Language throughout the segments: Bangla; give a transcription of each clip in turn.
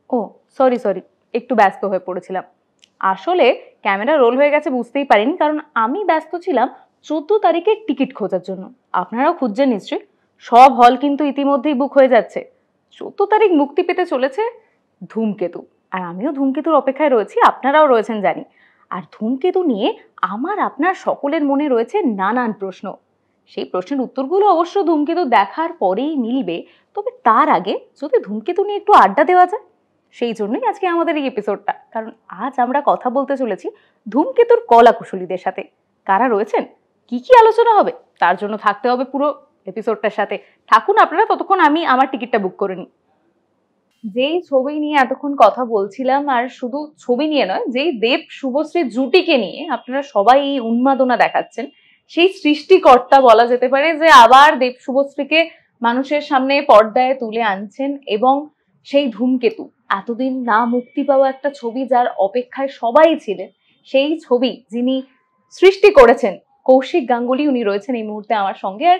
ও সরি সরি, একটু ব্যস্ত হয়ে পড়েছিলাম। আসলে ক্যামেরা রোল হয়ে গেছে বুঝতেই পারিনি, কারণ আমি ব্যস্ত ছিলাম 14 তারিখের টিকিট খোঁজার জন্য। আপনারাও খুঁজছেন নিশ্চয়ই। সব হল কিন্তু ইতিমধ্যেই বুক হয়ে যাচ্ছে। 14 তারিখ মুক্তি পেতে চলেছে ধূমকেতু, আর আমিও ধূমকেতুর অপেক্ষায় রয়েছি, আপনারাও রয়েছেন জানি। আর ধূমকেতু নিয়ে আমার আপনার সকলের মনে রয়েছে নানান প্রশ্ন। সেই প্রশ্নের উত্তরগুলো অবশ্য ধূমকেতু দেখার পরেই মিলবে, তবে তার আগে যদি ধূমকেতু নিয়ে একটু আড্ডা দেওয়া যায়। সেই জন্যই আজকে আমাদের এই এপিসোডটা, কারণ আজ আমরা কথা বলতে চলেছি ধূমকেতুর কলাকুশলীদের সাথে। কারা রয়েছেন, কি কি আলোচনা হবে, তার জন্য থাকতে হবে পুরো এপিসোডটার সাথে। থাকুন আপনারা, ততক্ষণ আমি আমার টিকিটটা বুক করে নিই। যেই ছবি নিয়ে এতক্ষণ কথা বলছিলাম, আর শুধু ছবি নিয়ে নয়, যেই দেব শুভশ্রী জুটিকে নিয়ে আপনারা সবাই এই উন্মাদনা দেখাচ্ছেন, সেই সৃষ্টিকর্তা বলা যেতে পারে যে আবার দেব শুভশ্রীকে মানুষের সামনে পর্দায় তুলে আনছেন। এবং সেই ধূমকেতু, এতদিন না মুক্তি পাওয়া একটা ছবি যার অপেক্ষায় সবাই ছিলেন, সেই ছবি যিনি সৃষ্টি করেছেন কৌশিক গাঙ্গুলি, উনি রয়েছেন এই মুহূর্তে আমার সঙ্গে। আর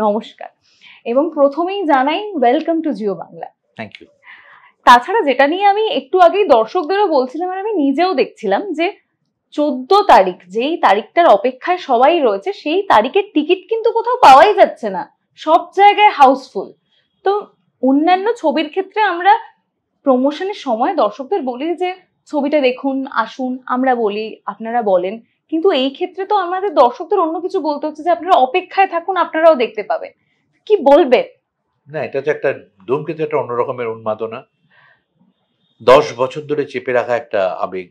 নমস্কার, এবং প্রথমেই জানাই welcome to Jio Bangla. Thank you. তাছাড়া যেটা নিয়ে আমি একটু আগেই দর্শকদেরও বলছিলাম, আর আমি নিজেও দেখছিলাম, যে 14 তারিখ, যেই তারিখটার অপেক্ষায় সবাই রয়েছে, সেই তারিখের টিকিট কিন্তু কোথাও পাওয়াই যাচ্ছে না, সব জায়গায় হাউসফুল। তো অন্যান্য ছবির ক্ষেত্রে আমরা প্রমোশনের সময় দর্শকদের বলি যে ছবিটা দেখুন, আসুন, আমরা বলি, আপনারা বলেন, কিন্তু এই ক্ষেত্রে তো আমাদের দর্শকদের অন্য কিছু বলতে হচ্ছে, যে আপনারা অপেক্ষায় থাকুন, আপনারাও দেখতে পাবেন। কি বলবেন? না, এটা তো একটা ধূমকেতু, একটা অন্য রকমের উন্মাদনা। 10 বছর ধরে চেপে রাখা একটা আবেগ,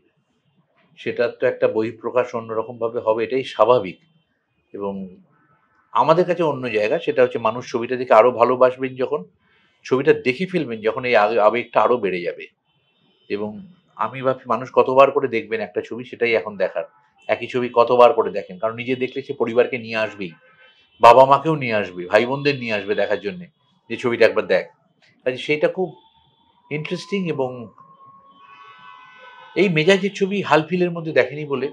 সেটার তো একটা বহিঃপ্রকাশ অন্যরকম ভাবে হবে, এটাই স্বাভাবিক। এবং আমাদের কাছে অন্য জায়গা, সেটা হচ্ছে মানুষ ছবিটা দেখে আরো ভালোবাসবেন, যখন ছবিটা দেখে ফেলবেন, যখন এই আবেগটা আরো বেড়ে যাবে। এবং আমি ভাবছি মানুষ কতবার করে দেখবেন একটা ছবি, সেটাই এখন দেখার। একই ছবি কতবার করে দেখেন, কারণ নিজে দেখলে সে পরিবারকে নিয়ে আসবেই, বাবা মাকেও নিয়ে আসবে, ভাই বোনদের নিয়ে আসবে দেখার জন্য, যে ছবিটা একবার দেখ। কাজে সেইটা খুব ইন্টারেস্টিং। এবং এই মেজাজের ছবি হালফিলের মধ্যে দেখেনি বলে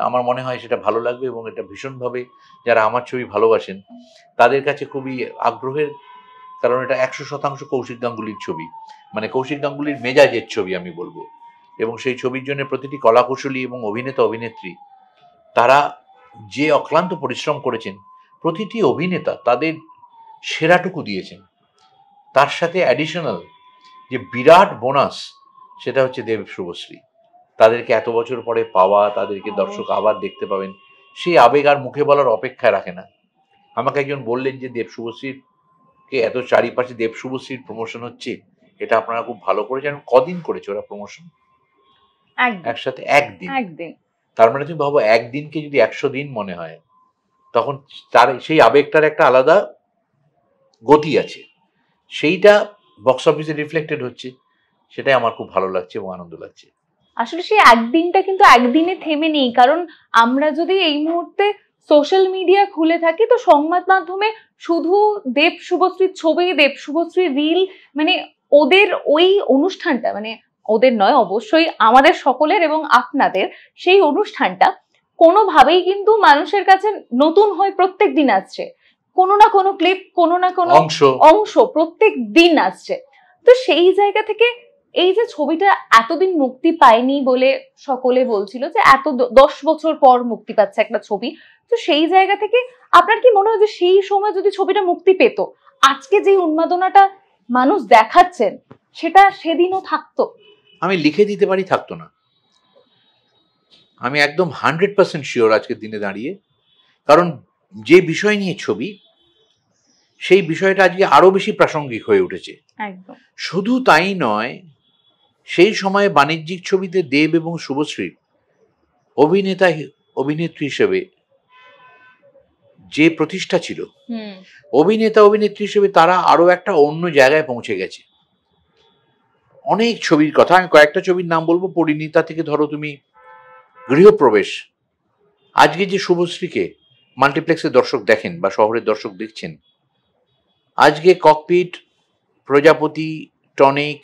আমার মনে হয় সেটা ভালো লাগবে। এবং এটা ভীষণভাবে যারা আমার ছবি ভালোবাসেন তাদের কাছে খুবই আগ্রহের, কারণ এটা 100% কৌশিক গাঙ্গুলির ছবি, মানে কৌশিক গাঙ্গুলির মেজাজের ছবি আমি বলবো। এবং সেই ছবির জন্য প্রতিটি কলাকুশলী এবং অভিনেতা অভিনেত্রী তারা যে অক্লান্ত পরিশ্রম করেছেন, প্রতিটি অভিনেতা তাদের সেরাটুকু দিয়েছেন। তার সাথে অ্যাডিশনাল যে বিরাট বোনাস, সেটা হচ্ছে দেব শুভশ্রী। তাদেরকে এত বছর পরে পাওয়া, তাদেরকে দর্শক আবার দেখতে পাবেন, সেই আবেগ আর মুখে বলার অপেক্ষায় রাখে না। আমাকে একজন বললেন যে দেব শুভশ্রীর কে এত চারিপাশে দেব শুভশ্রীর প্রমোশন হচ্ছে, এটা আপনারা খুব ভালো করেছেন। কদিন করেছে ওরা প্রমোশন? একসাথে একদিন। তার মানে তুমি ভাবো, একদিনকে যদি 100 দিন মনে হয়, তখন তার সেই আবেগটার একটা আলাদা গতি আছে, সেইটা বক্স অফিসে রিফ্লেক্টেড হচ্ছে। সেটাই আমার খুব ভালো লাগছে এবং আনন্দ লাগছে। আসলে সেই একদিনটা কিন্তু একদিনে থেমে নেই, কারণ আমরা যদি এই মুহূর্তে সোশ্যাল মিডিয়া খুলে থাকি, তো সংবাদ মাধ্যমে শুধু দেব শুভশ্রীর ছবি, দেব শুভশ্রীর রিল, মানে ওদের ওই অনুষ্ঠানটা, মানে ওদের নয়, অবশ্যই আমাদের সকলের এবং আপনাদের সেই অনুষ্ঠানটা কোনোভাবেই কিন্তু মানুষের কাছে নতুন হয়ে প্রত্যেক দিন আসছে। কোনো না কোনো ক্লিপ, কোনো না কোনো অংশ প্রত্যেক দিন আসছে। তো সেই জায়গা থেকে এই যে ছবিটা এতদিন মুক্তি পায়নি বলে সকলে বলছিল যে এত 10 বছর পর মুক্তি পাচ্ছে একটা ছবি, তো সেই জায়গা থেকে আপনার কি মনে হয় যে সেই সময় যদি ছবিটা মুক্তি পেত, আজকে যে উন্মাদনাটা মানুষ দেখাচ্ছেন সেটা সেদিনও থাকতো? আমি লিখে দিতে পারি থাকতো না, আমি একদম 100% শিওর আজকের দিনে দাঁড়িয়ে। কারণ যে বিষয় নিয়ে ছবি, সেই বিষয়টা আজকে আরো বেশি প্রাসঙ্গিক হয়ে উঠেছে। একদম। শুধু তাই নয়, সেই সময়ে বাণিজ্যিক ছবিতে দেব এবং শুভশ্রীর অভিনেতা অভিনেত্রী হিসেবে যে প্রতিষ্ঠা ছিল, অভিনেতা অভিনেত্রী হিসেবে তারা আরো একটা অন্য জায়গায় পৌঁছে গেছে। অনেক ছবির কথা, আমি কয়েকটা ছবির নাম বলবো। পরিণীতা থেকে ধরো তুমি গৃহপ্রবেশ, আজকে যে শুভশ্রীকে মাল্টিপ্লেক্সের দর্শক দেখেন বা শহরের দর্শক দেখছেন, আজকে ককপিট, প্রজাপতি, টনিক,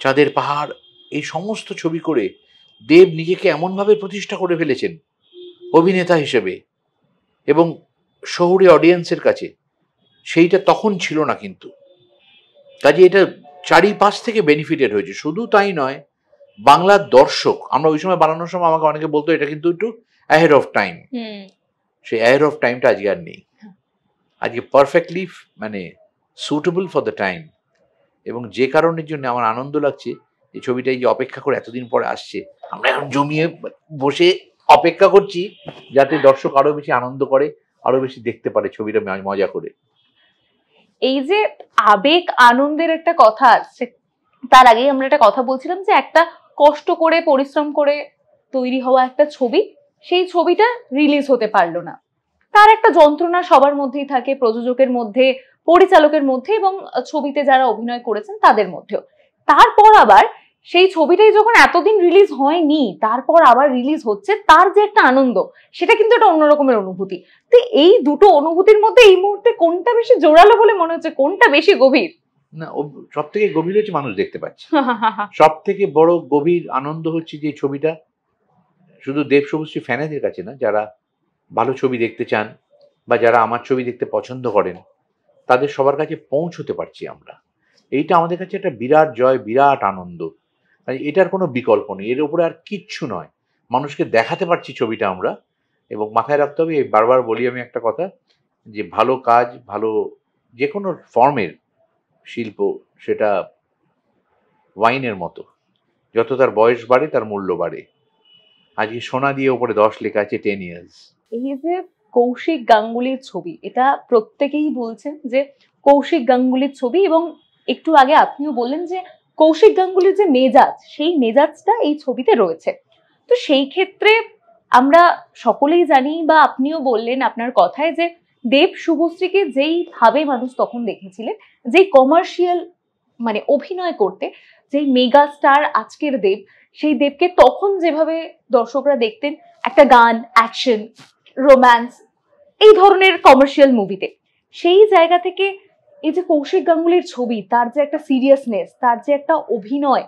চাঁদের পাহাড়, এই সমস্ত ছবি করে দেব নিজেকে এমনভাবে প্রতিষ্ঠা করে ফেলেছেন অভিনেতা হিসেবে, এবং শহুরে অডিয়েন্সের কাছে সেইটা তখন ছিল না। কিন্তু কাজে এটা চারিপাশ থেকে বেনিফিটেড হয়েছে। শুধু তাই নয়, বাংলার দর্শক, আমরা ওই সময় বানানোর সময় আমাকে অনেকে বলতো এটা কিন্তু একটু অ্যাহেড অফ টাইম, সেই অ্যাহেড অফ টাইমটা আজকে আর নেই। আজকে পারফেক্টলি মানে সুটেবল ফর দ্য টাইম। এবং যে কারণের জন্য আমার আনন্দ লাগছে, এই ছবিটা এই যে অপেক্ষা করে এতদিন পরে আসছে, আমরা এখন জমিয়ে বসে অপেক্ষা করছি যাতে দর্শক আরো বেশি আনন্দ করে, আরো বেশি দেখতে পারে ছবিটা মজা করে। এই যে আবেগ আনন্দের একটা কথা আছে, তার আগেই আমরা একটা কথা বলছিলাম যে একটা কষ্ট করে পরিশ্রম করে তৈরি হওয়া একটা ছবি, সেই ছবিটা রিলিজ হতে পারলো না, তার একটা যন্ত্রণা সবার মধ্যেই থাকে, প্রযোজকের মধ্যে, পরিচালকের মধ্যে এবং ছবিতে যারা অভিনয় করেছেন তাদের মধ্যেও। তারপর আবার সেই ছবিটাই যখন এতদিন রিলিজ হয়নি, তারপর আবার রিলিজ হচ্ছে, তার যে একটা আনন্দ, সেটা কিন্তু একটা অন্যরকমের অনুভূতি। তো এই দুটো অনুভূতির মধ্যে এই মুহূর্তে কোনটা বেশি জোরালো বলে মনে হচ্ছে, কোনটা বেশি গভীর? না, সব থেকে গভীর হচ্ছে মানুষ দেখতে পাচ্ছে। সব থেকে বড় গভীর আনন্দ হচ্ছে যে ছবিটা শুধু দেব শুভশ্রী ফ্যানেদের কাছে না, যারা ভালো ছবি দেখতে চান বা যারা আমার ছবি দেখতে পছন্দ করেন, তাদের সবার কাছে পৌঁছতে পারছি আমরা। এইটা আমাদের কাছে একটা বিরাট জয়, বিরাট আনন্দ। এটার কোনো বিকল্প নেই, এর উপরে আর কিচ্ছু নয়। মানুষকে দেখাতে পারছি ছবিটা আমরা। এবং মাথায় রাখতে হবে, এই বারবার বলি আমি একটা কথা, যে ভালো কাজ, ভালো যে কোনো ফর্মের শিল্প, সেটা ওয়াইনের মতো, যত তার বয়স বাড়ে তার মূল্য বাড়ে। আজকে সোনা দিয়ে ওপরে 10 লেখা আছে 10 years। এই যে কৌশিক গাঙ্গুলির ছবি, এটা প্রত্যেকেই বলছেন যে কৌশিক গাঙ্গুলির ছবি, এবং একটু আগে আপনিও বললেন যে কৌশিক গাঙ্গুলির যে মেজাজ, সেই মেজাজটা এই ছবিতে রয়েছে। তো সেই ক্ষেত্রে আমরা সকলেই জানি, বা আপনিও বললেন আপনার কথায়, যে দেব শুভশ্রীকে যেইভাবে মানুষ তখন দেখেছিলেন, যেই কমার্শিয়াল মানে অভিনয় করতে, যেই মেগা স্টার আজকের দেব, সেই দেবকে তখন যেভাবে দর্শকরা দেখতেন একটা গান, অ্যাকশন, রোম্যান্স, এই ধরনের কমার্শিয়াল মুভিতে, সেই জায়গা থেকে এই যে কৌশিক গাঙ্গুলির ছবি, তার যে একটা সিরিয়াসনেস, তার যে একটা অভিনয়,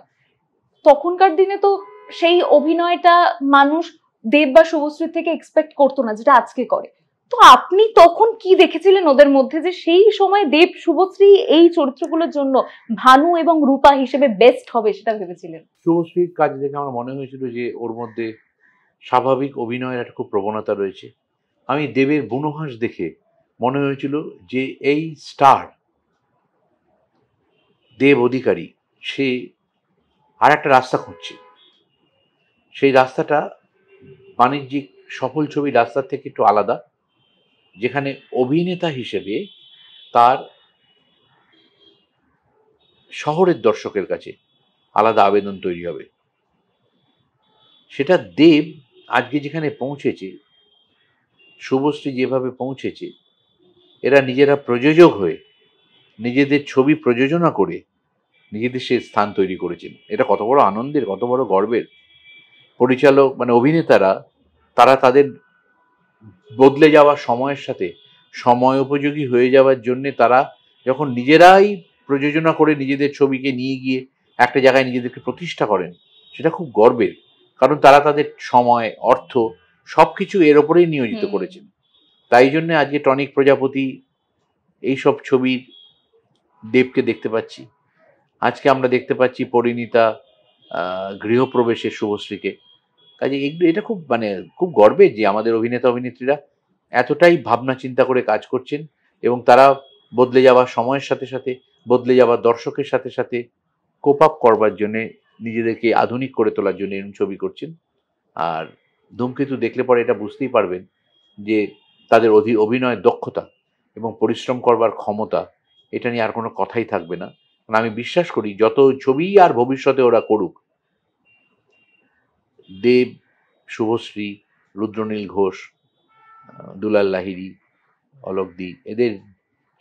তখনকার দিনে তো সেই অভিনয়টা মানুষ দেব বা শুভশ্রীর থেকে এক্সপেক্ট করতো না, যেটা আজকে করে। তো আপনি তখন কি দেখেছিলেন ওদের মধ্যে, যে সেই সময় দেব শুভশ্রী এই চরিত্রগুলোর জন্য ভানু এবং রূপা হিসেবে বেস্ট হবে, সেটা ভেবেছিলেন? শুভশ্রীর কাজ দেখে আমার মনে হয়েছিল যে ওর মধ্যে স্বাভাবিক অভিনয়ের একটা খুব প্রবণতা রয়েছে। আমি দেবের বুনোহাস দেখে মনে হয়েছিল যে এই স্টার দেব অধিকারী, সে আর একটা রাস্তা খুঁজছে। সেই রাস্তাটা বাণিজ্যিক সফল ছবির রাস্তার থেকে একটু আলাদা, যেখানে অভিনেতা হিসেবে তার শহরের দর্শকের কাছে আলাদা আবেদন তৈরি হবে। সেটা দেব আজকে যেখানে পৌঁছেছে, শুভশ্রী যেভাবে পৌঁছেছে, এরা নিজেরা প্রযোজক হয়ে নিজেদের ছবি প্রযোজনা করে নিজেদের সে স্থান তৈরি করেছেন। এটা কত বড় আনন্দের, কত বড় গর্বের। পরিচালক মানে অভিনেতারা, তারা তাদের বদলে যাওয়া সময়ের সাথে সময় উপযোগী হয়ে যাওয়ার জন্যে তারা যখন নিজেরাই প্রযোজনা করে নিজেদের ছবিকে নিয়ে গিয়ে একটা জায়গায় নিজেদেরকে প্রতিষ্ঠা করেন, সেটা খুব গর্বের। কারণ তারা তাদের সময়, অর্থ সব কিছু এর ওপরেই নিয়োজিত করেছেন। তাই জন্য আজকে টনিক প্রজাপতি এইসব ছবির দেবকে দেখতে পাচ্ছি। আজকে আমরা দেখতে পাচ্ছি পরিণীতা, গৃহপ্রবেশের শুভশ্রীকে। কাজে এটা খুব মানে খুব গর্বের যে আমাদের অভিনেতা অভিনেত্রীরা এতটাই ভাবনা চিন্তা করে কাজ করছেন, এবং তারা বদলে যাওয়া সময়ের সাথে সাথে, বদলে যাওয়া দর্শকের সাথে সাথে কোপ আপ করবার জন্যে, নিজেদেরকে আধুনিক করে তোলার জন্য এরকম ছবি করছেন। আর ধূমকেতু দেখলে পরে এটা বুঝতেই পারবেন যে তাদের অভিনয়ের দক্ষতা এবং পরিশ্রম করবার ক্ষমতা, এটা নিয়ে আর কোনো কথাই থাকবে না। কারণ আমি বিশ্বাস করি যত ছবি আর ভবিষ্যতে ওরা করুক, দেব, শুভশ্রী, রুদ্রনীল ঘোষ, দুলাল লাহিড়ী, অলোকদি, এদের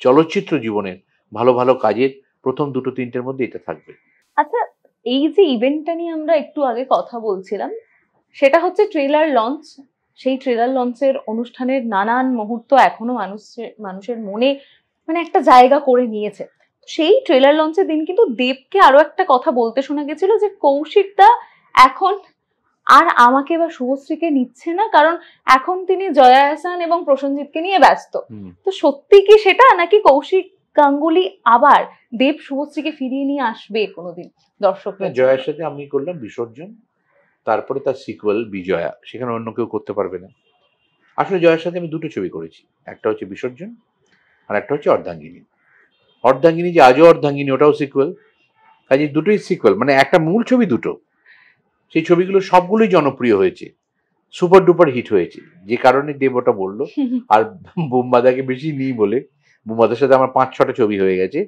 চলচ্চিত্র জীবনের ভালো ভালো কাজের প্রথম দুটো তিনটের মধ্যে এটা থাকবে। আচ্ছা, এই যে ইভেন্টটা নিয়ে আমরা একটু আগে কথা বলছিলাম, সেটা হচ্ছে ট্রেলার লঞ্চ। সেই ট্রেলার লঞ্চের অনুষ্ঠানের নানান মুহূর্ত এখনো মানুষের মনে মানে একটা জায়গা করে নিয়েছে। সেই ট্রেলার লঞ্চের দিন কিন্তু দেবকে আরো একটা কথা বলতে শোনা গেছিল, যে কৌশিকদা এখন আর আমাকে বা শুভশ্রীকে নিচ্ছে না, কারণ এখন তিনি জয়া আহসান এবং প্রসেনজিৎকে নিয়ে ব্যস্ত। তো সত্যি কি সেটা, নাকি কৌশিক গাঙ্গুলি আবার দেব শুভশ্রীকে ফিরিয়ে নিয়ে আসবে কোনোদিন দর্শকদের জন্য? জয়ার সাথে আমি করলাম বিসর্জন, তারপরে তার সিকুয়েল বিজয়া, সেখানে অন্য কেউ করতে পারবে না। আসলে জয়ার সাথে আমি দুটো ছবি করেছি, একটা হচ্ছে বিসর্জন আর একটা হচ্ছে অর্ধাঙ্গিনী। অর্ধাঙ্গিনী যে আজও অর্ধাঙ্গিনী, ওটাও সিকুয়েল। কাজে দুটোই সিকুয়েল, মানে একটা মূল ছবি দুটো। সেই ছবিগুলো সবগুলোই জনপ্রিয় হয়েছে, সুপার ডুপার হিট হয়েছে, যে কারণে দেব ওটা বললো। আর বোম্বাদাকে বেশি নিই বলে, বোম্বাদার সাথে আমার 5-6টা ছবি হয়ে গেছে।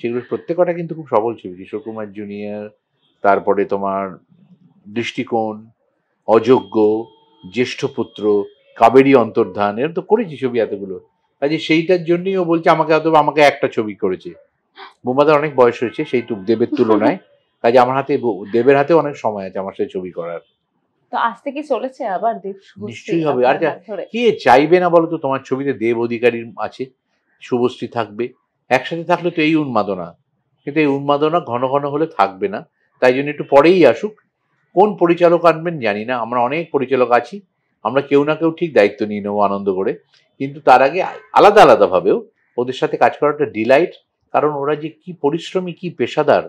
সেগুলোর প্রত্যেকটা কিন্তু খুব সফল ছবি। কিশোর কুমার জুনিয়র, তারপরে তোমার দৃষ্টিকোণ, অযোগ্য, জ্যেষ্ঠপুত্র, কাবেরী অন্তর্ধান, এরকম তো করেছি ছবি এতগুলো। কাজে সেইটার জন্যই ও বলছে আমাকে, অথবা আমাকে একটা ছবি করেছে। বোম্বাদার অনেক বয়স হয়েছে সেই দেবের তুলনায়, কাজে আমার হাতে, দেবের হাতে অনেক সময় আছে আমার সাথে ছবি করার। তো আসতে কি চলেছে আবার দেব শুভশ্রী নিশ্চয়ই হবে। আর আপনার হাত ধরে? কে চাইবে না বলো তো, তোমার ছবিতে দেব অধিকারী আছে, শুভশ্রী থাকবে, একসাথে থাকলে তো এই উন্মাদনা। কিন্তু এই উন্মাদনা ঘন ঘন হলে থাকবে না, তাই জন্য একটু পরেই আসুক। কোন পরিচালক আনবেন জানি না, আমরা অনেক পরিচালক আছি, আমরা কেউ না কেউ ঠিক দায়িত্ব নিয়ে নেবো আনন্দ করে। কিন্তু তার আগে আলাদা আলাদা ভাবেও ওদের সাথে কাজ করাটা ডিলাইট, কারণ ওরা যে কি পরিশ্রমী, কি পেশাদার,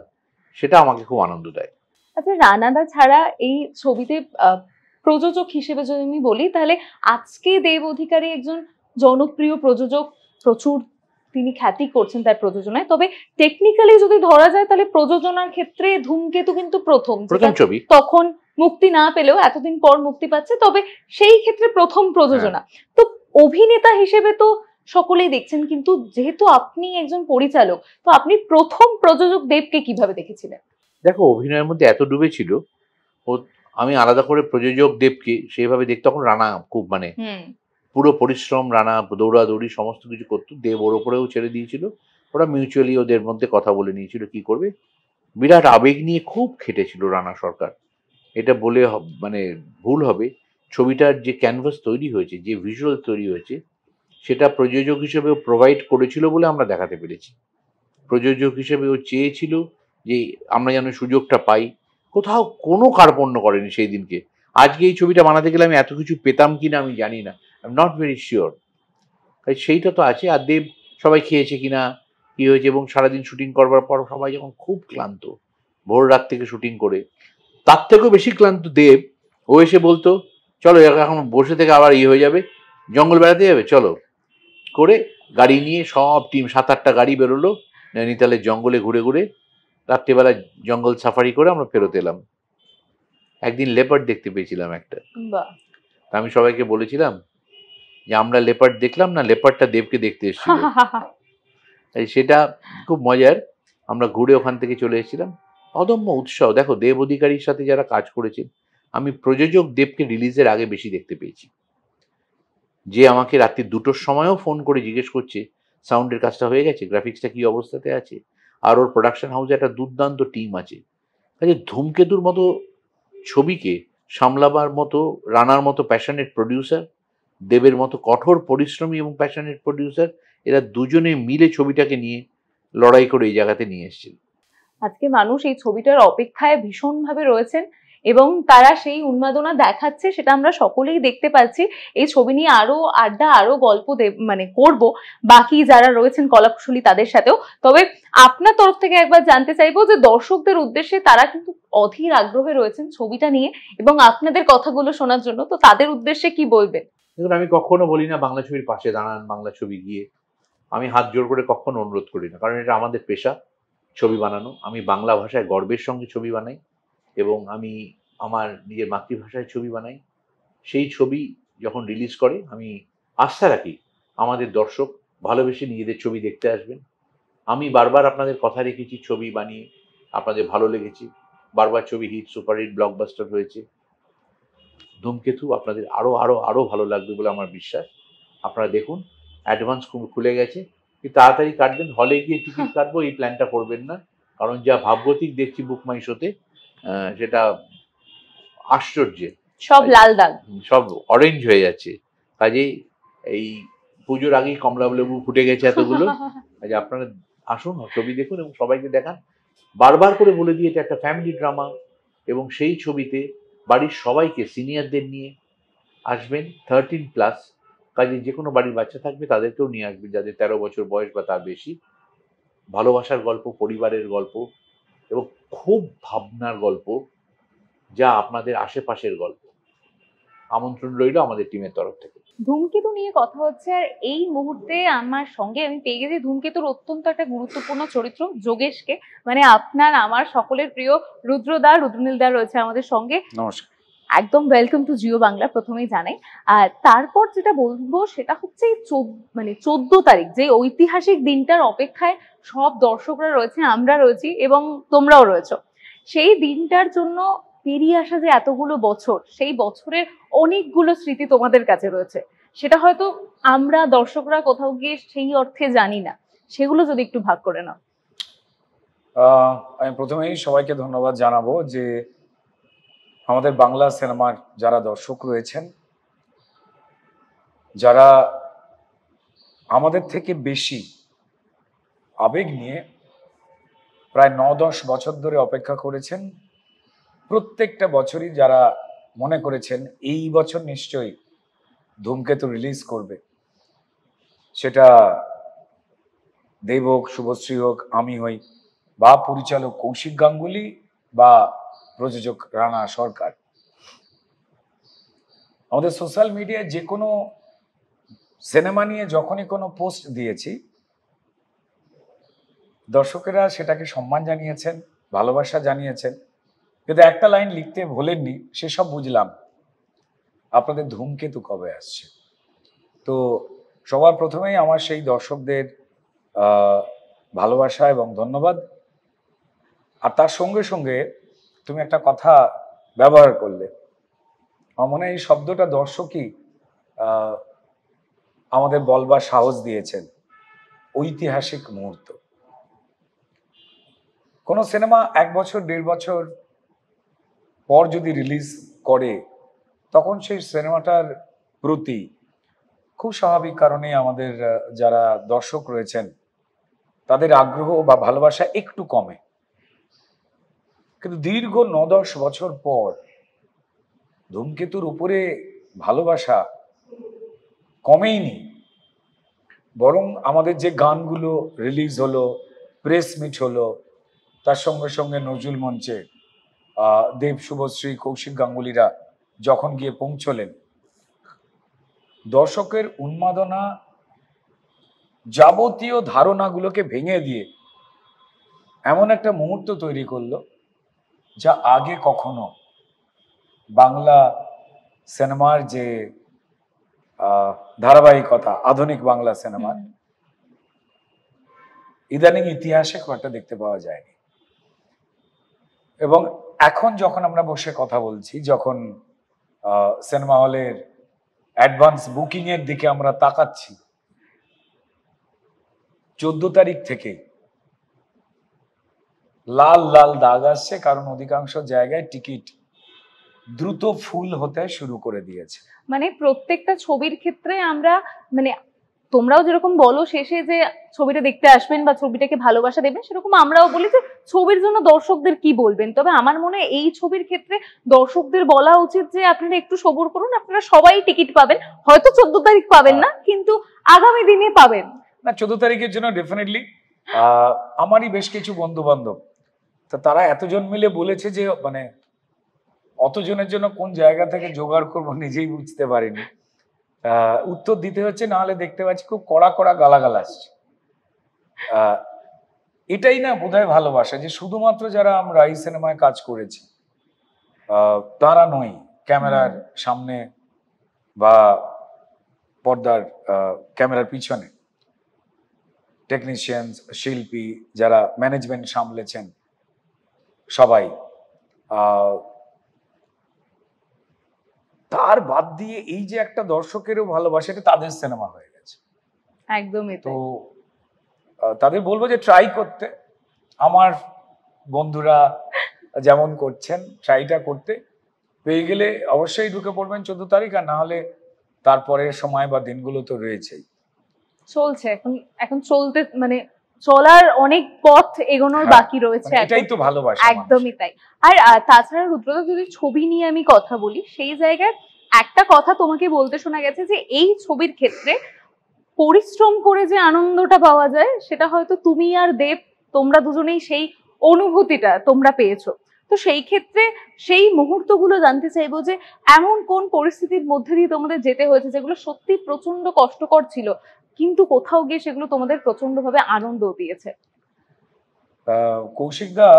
সেটা আমাকে খুব আনন্দ দেয়। আচ্ছা, রানাদা ছাড়া এই ছবিতে প্রযোজক হিসেবে যদি আমি বলি, তাহলে আজকে দেব অধিকারী একজন জনপ্রিয় প্রযোজক, প্রচুর তিনি খ্যাতি করছেন তার প্রযোজনায়। তবে টেকনিক্যালি যদি ধরা যায়, তাহলে প্রযোজনার ক্ষেত্রে ধূমকেতু কিন্তু প্রথম ছবি, তখন মুক্তি না পেলেও এতদিন পর মুক্তি পাচ্ছে, তবে সেই ক্ষেত্রে প্রথম প্রযোজনা। তো অভিনেতা হিসেবে তো সকলেই দেখছেন, কিন্তু যেহেতু আপনি একজন পরিচালক, তো আপনি প্রথম প্রযোজক দেবকে কিভাবে দেখেছিলেন? দেখো অভিনয়ের মধ্যে এত ডুবেছিল ও, আমি আলাদা করে প্রযোজক দেবকে সেইভাবে দেখতে, তখন রানা খুব মানে পুরো পরিশ্রম, রানা দৌড়াদৌড়ি সমস্ত কিছু করতো, দেব ওর ওপরেও ছেড়ে দিয়েছিল। ওরা মিউচুয়ালি ওদের মধ্যে কথা বলে নিয়েছিল কি করবে। বিরাট আবেগ নিয়ে খুব খেটেছিল রানা সরকার। এটা বলে মানে ভুল হবে, ছবিটার যে ক্যানভাস তৈরি হয়েছে, যে ভিজুয়াল তৈরি হয়েছে, সেটা প্রযোজক হিসেবে প্রোভাইড করেছিল বলে আমরা দেখাতে পেরেছি। প্রযোজক হিসেবে ও চেয়েছিল যে আমরা যেন সুযোগটা পাই, কোথাও কোনো কার্পণ্য করেনি সেই দিনকে। আজকে এই ছবিটা বানাতে গেলে আমি এত কিছু পেতাম কিনা আমি জানি না, I am not very sure. তাই সেইটা তো আছে। আর দেব সবাই খেয়েছে কিনা, কি হয়েছে, এবং সারাদিন শুটিং করবার পর সবাই যখন খুব ক্লান্ত, ভোর রাত থেকে শুটিং করে, তার থেকেও বেশি ক্লান্ত দেব, ও এসে বলতো চলো এখন বসে থেকে আবার ইয়ে হয়ে যাবে, জঙ্গল বেড়াতে যাবে চলো, করে গাড়ি নিয়ে সব টিম 7-8টা গাড়ি বেরোলো নৈনিতালের জঙ্গলে ঘুরে ঘুরে, রাত্রিবেলা জঙ্গল সাফারি করে আমরা ফেরত এলাম। একদিন লেপার্ড দেখতে পেয়েছিলাম একটা, তা আমি সবাইকে বলেছিলাম যে আমরা লেপার্ড দেখলাম না, লেপার্ডটা দেবকে দেখতে এসেছিল। সেটা খুব মজার। আমরা ঘুরে ওখান থেকে চলে এসেছিলাম। অদম্য উৎসাহ। দেখো দেব অধিকারীর সাথে যারা কাজ করেছেন, আমি প্রযোজক দেবকে রিলিজের আগে বেশি দেখতে পেয়েছি, যে আমাকে রাত্রি 2টোর সময়ও ফোন করে জিজ্ঞেস করছে সাউন্ডের কাজটা হয়ে গেছে, গ্রাফিক্সটা কি অবস্থাতে আছে। আর ওর প্রোডাকশন হাউসে একটা দুর্দান্ত টিম আছে। কাজে ধূমকেতুর মতো ছবিকে সামলাবার মতো, রানার মতো প্যাশনেট প্রডিউসার, দেবের মতো কঠোর পরিশ্রমী এবং প্যাশনেট প্রডিউসার, এরা দুজনে মিলে ছবিটাকে নিয়ে লড়াই করে এই জায়গাতে নিয়ে এসেছিল। আজকে মানুষ এই ছবিটার অপেক্ষায় ভীষণভাবে রয়েছেন এবং তারা সেই উন্মাদনা দেখাচ্ছে, সেটা আমরা সকলেই দেখতে পাচ্ছি। এই ছবি নিয়ে আরো আড্ডা, আরো গল্প মানে করব বাকি যারা রয়েছেন কলাকুশলী তাদের সাথেও। তবে আপনার তরফ থেকে একবার জানতে চাইবো যে দর্শকদের উদ্দেশ্যে, তারা কিন্তু অধীর আগ্রহে রয়েছেন ছবিটা নিয়ে এবং আপনাদের কথাগুলো শোনার জন্য, তো তাদের উদ্দেশ্যে কি বলবেন? দেখুন, আমি কখনো বলি না বাংলা ছবির পাশে দাঁড়ান, বাংলা ছবি গিয়ে আমি হাত জোর করে কখনো অনুরোধ করি না, কারণ এটা আমাদের পেশা ছবি বানানো। আমি বাংলা ভাষায় গর্বের সঙ্গে ছবি বানাই এবং আমি আমার নিজের মাতৃভাষায় ছবি বানাই। সেই ছবি যখন রিলিজ করে আমি আস্থা রাখি আমাদের দর্শক ভালোবেসে নিজেদের ছবি দেখতে আসবেন। আমি বারবার আপনাদের কথা রেখেছি, ছবি বানিয়ে আপনাদের ভালো লেগেছে, বারবার ছবি হিট, সুপারহিট, ব্লকবাস্টার হয়েছে। ধূমকেতু আপনাদের আরও আরও আরও ভালো লাগবে বলে আমার বিশ্বাস। আপনারা দেখুন, অ্যাডভান্স খুলে গেছে, কি তাড়াতাড়ি কাটবেন, হলে গিয়ে টিকিট কাটবো এই প্ল্যানটা করবেন না, কারণ যা ভাবগতিক দেখছি বুক মাই শোতে, সেটা আশ্চর্যের। সব লাল দাগ, সব অরেঞ্জ হয়ে যাচ্ছে। কাজেই এই পুজোর আগেই কমলা লেবু ফুটে গেছে এতগুলো। কাজে আপনারা আসুন, ছবি দেখুন এবং সবাইকে দেখান। বারবার করে বলে দিয়ে এটা একটা ফ্যামিলি ড্রামা, এবং সেই ছবিতে বাড়ির সবাইকে, সিনিয়রদের নিয়ে আসবেন, 13+। কাজে যে কোনো বাড়ির বাচ্চা থাকবে তাদেরকেও নিয়ে আসবেন, যাদের 13 বছর বয়স বা তার বেশি। ভালোবাসার গল্প, পরিবারের গল্প এবং খুব ভাবনার গল্প, যা আপনাদের আশেপাশের গল্প। আমন্ত্রণ রইল আমাদের টিমের তরফ থেকে। ধূমকেতু নিয়ে কথা হচ্ছে, আর এই মুহূর্তে আমার সঙ্গে আমি পেয়ে গেছি ধূমকেতুর অত্যন্ত একটা গুরুত্বপূর্ণ চরিত্র যোগেশকে। মানে আপনার আমার সকলের প্রিয় রুদ্রদা, রুদ্রনীল দা রয়েছে আমাদের সঙ্গে। নমস্কার। একদম ওয়েলকাম টু জিও বাংলা, প্রথমেই জানাই। আর তারপর যেটা বলবো সেটা হচ্ছে এই 14 তারিখ, যে ঐতিহাসিক দিনটার অপেক্ষায় সব দর্শকরা রয়েছে, আমরা রয়েছি এবং তোমরাও রয়েছো। সেই দিনটার জন্য পেরিয়ে আসা যে এতগুলো বছর, সেই বছরের অনেকগুলো স্মৃতি তোমাদের কাছে রয়েছে, সেটা হয়তো আমরা দর্শকরা কোথাও গিয়ে সেই অর্থে জানি না। সেগুলো যদি একটু ভাগ করে নাও। আমি প্রথমেই সবাইকে ধন্যবাদ জানাবো যে আমাদের বাংলা সিনেমার যারা দর্শক রয়েছেন, যারা আমাদের থেকে বেশি আবেগ নিয়ে প্রায় 9-10 বছর ধরে অপেক্ষা করেছেন। প্রত্যেকটা বছরই যারা মনে করেছেন এই বছর নিশ্চয়ই ধূমকেতু রিলিজ করবে, সেটা দেব হোক, শুভশ্রী হোক, আমি হই, বা পরিচালক কৌশিক গাঙ্গুলি, বা প্রযোজক রানা সরকার। আমাদের সোশ্যাল মিডিয়ায় যে কোনো সিনেমা নিয়ে যখনই কোনো পোস্ট দিয়েছি, দর্শকেরা সেটাকে সম্মান জানিয়েছেন, ভালোবাসা জানিয়েছেন, কিন্তু একটা লাইন লিখতে ভোলেননি, সেসব বুঝলাম, আপনাদের ধূমকেতু কবে আসছে। তো সবার প্রথমেই আমার সেই দর্শকদের ভালোবাসা এবং ধন্যবাদ। আর তার সঙ্গে সঙ্গে তুমি একটা কথা ব্যবহার করলে, আমার মনে হয় এই শব্দটা দর্শকই আমাদের বলবার সাহস দিয়েছেন, ঐতিহাসিক মুহূর্ত। কোনো সিনেমা 1 বছর 1.5 বছর পর যদি রিলিজ করে, তখন সেই সিনেমাটার প্রতি খুব স্বাভাবিক কারণে আমাদের যারা দর্শক রয়েছেন তাদের আগ্রহ বা ভালোবাসা একটু কমে। কিন্তু দীর্ঘ 9-10 বছর পর ধূমকেতুর উপরে ভালোবাসা কমেইনি, বরং আমাদের যে গানগুলো রিলিজ হলো, প্রেস মিট হলো, তার সঙ্গে সঙ্গে নজরুল মঞ্চে দেব, শুভশ্রী, কৌশিক গাঙ্গুলিরা যখন গিয়ে পৌঁছলেন, দর্শকের উন্মাদনা যাবতীয় ধারণাগুলোকে ভেঙে দিয়ে এমন একটা মুহূর্ত তৈরি করলো যা আগে কখনো বাংলা সিনেমার যে ধারাবাহিকতা, আধুনিক বাংলা সিনেমার ইদানিং ইতিহাসে কয়েকটা দেখতে পাওয়া যায়নি। এবং এখন যখন আমরা বসে কথা বলছি, যখন সিনেমা হলের অ্যাডভান্স বুকিং এর দিকে আমরা তাকাচ্ছি, 14 তারিখ থেকে লাল লাল দাগ আসছে, কারণ অধিকাংশ জায়গায় টিকিট দ্রুত ফুল হতে শুরু করে দিয়েছে। মানে প্রত্যেকটা ছবির ক্ষেত্রে আমরা, মানে তোমরাও যেরকম বলো শেষে যে ছবিটা দেখতে আসবেন বা ছবিটাকে ভালোবাসা দেবেন, সেরকম আমরাও বলি যে ছবির জন্য দর্শকদের কি বলবেন। তবে আমার মনে হয় এই ছবির ক্ষেত্রে দর্শকদের বলা উচিত যে আপনারা একটু সবুর করুন, আপনারা সবাই টিকিট পাবেন, হয়তো 14 তারিখ পাবেন না, কিন্তু আগামী দিনে পাবেন। না, 14 তারিখের জন্য ডেফিনেটলি আমারই বেশ কিছু বন্ধু বান্ধব, তো তারা এতজন মিলে বলেছে যে মানে অতজনের জন্য কোন জায়গা থেকে জোগাড় করবো নিজেই বুঝতে পারিনি। উত্তর দিতে হচ্ছে, নাহলে দেখতে পাচ্ছি খুব কড়া কড়া গালাগাল আসছে। এটাই না বোধহয় ভালোবাসা, যে শুধুমাত্র যারা আমরা এই সিনেমায় কাজ করেছি তারা নই, ক্যামেরার সামনে বা পর্দার ক্যামেরার পিছনে টেকনিশিয়ানস, শিল্পী, যারা ম্যানেজমেন্ট সামলেছেন, সবাই, তার বাদ দিয়ে এই যে একটা দর্শকেরও ভালোবাসা, এটা তাদের সিনেমা হয়ে গেছে একদমই। তো তাদের বলবো যে ট্রাই করতে, আমার বন্ধুরা যেমন করছেন ট্রাইটা করতে, পেয়ে গেলে অবশ্যই ঢুকে পড়বেন 14 তারিখ, আর না হলে তারপরের সময় বা দিনগুলো তো রয়েছেই। চলছে এখন চলতে, মানে চলার অনেক পথ এগোনোর বাকি রয়েছে, এটাই তো ভালোবাসা। একদমই তাই। আর তাছাড়া রুদ্রদা, যদি ছবি নিয়ে আমি কথা বলি, সেই জায়গায় একটা কথা তোমাকে বলতে শোনা গেছে যে এই ছবির ক্ষেত্রে পরিশ্রম করে যে আনন্দটা পাওয়া যায় সেটা হয়তো তুমি আর দেব, তোমরা দুজনেই সেই অনুভূতিটা তোমরা পেয়েছো। তো সেই ক্ষেত্রে সেই মুহূর্তগুলো জানতে চাইবো যে এমন কোন পরিস্থিতির মধ্যে দিয়ে তোমাদের যেতে হয়েছে যেগুলো সত্যি প্রচন্ড কষ্টকর ছিল, কিন্তু কোথাও গিয়ে সেগুলো তোমাদের প্রচন্ড ভাবে আনন্দ দিয়েছে। কৌশিক দা,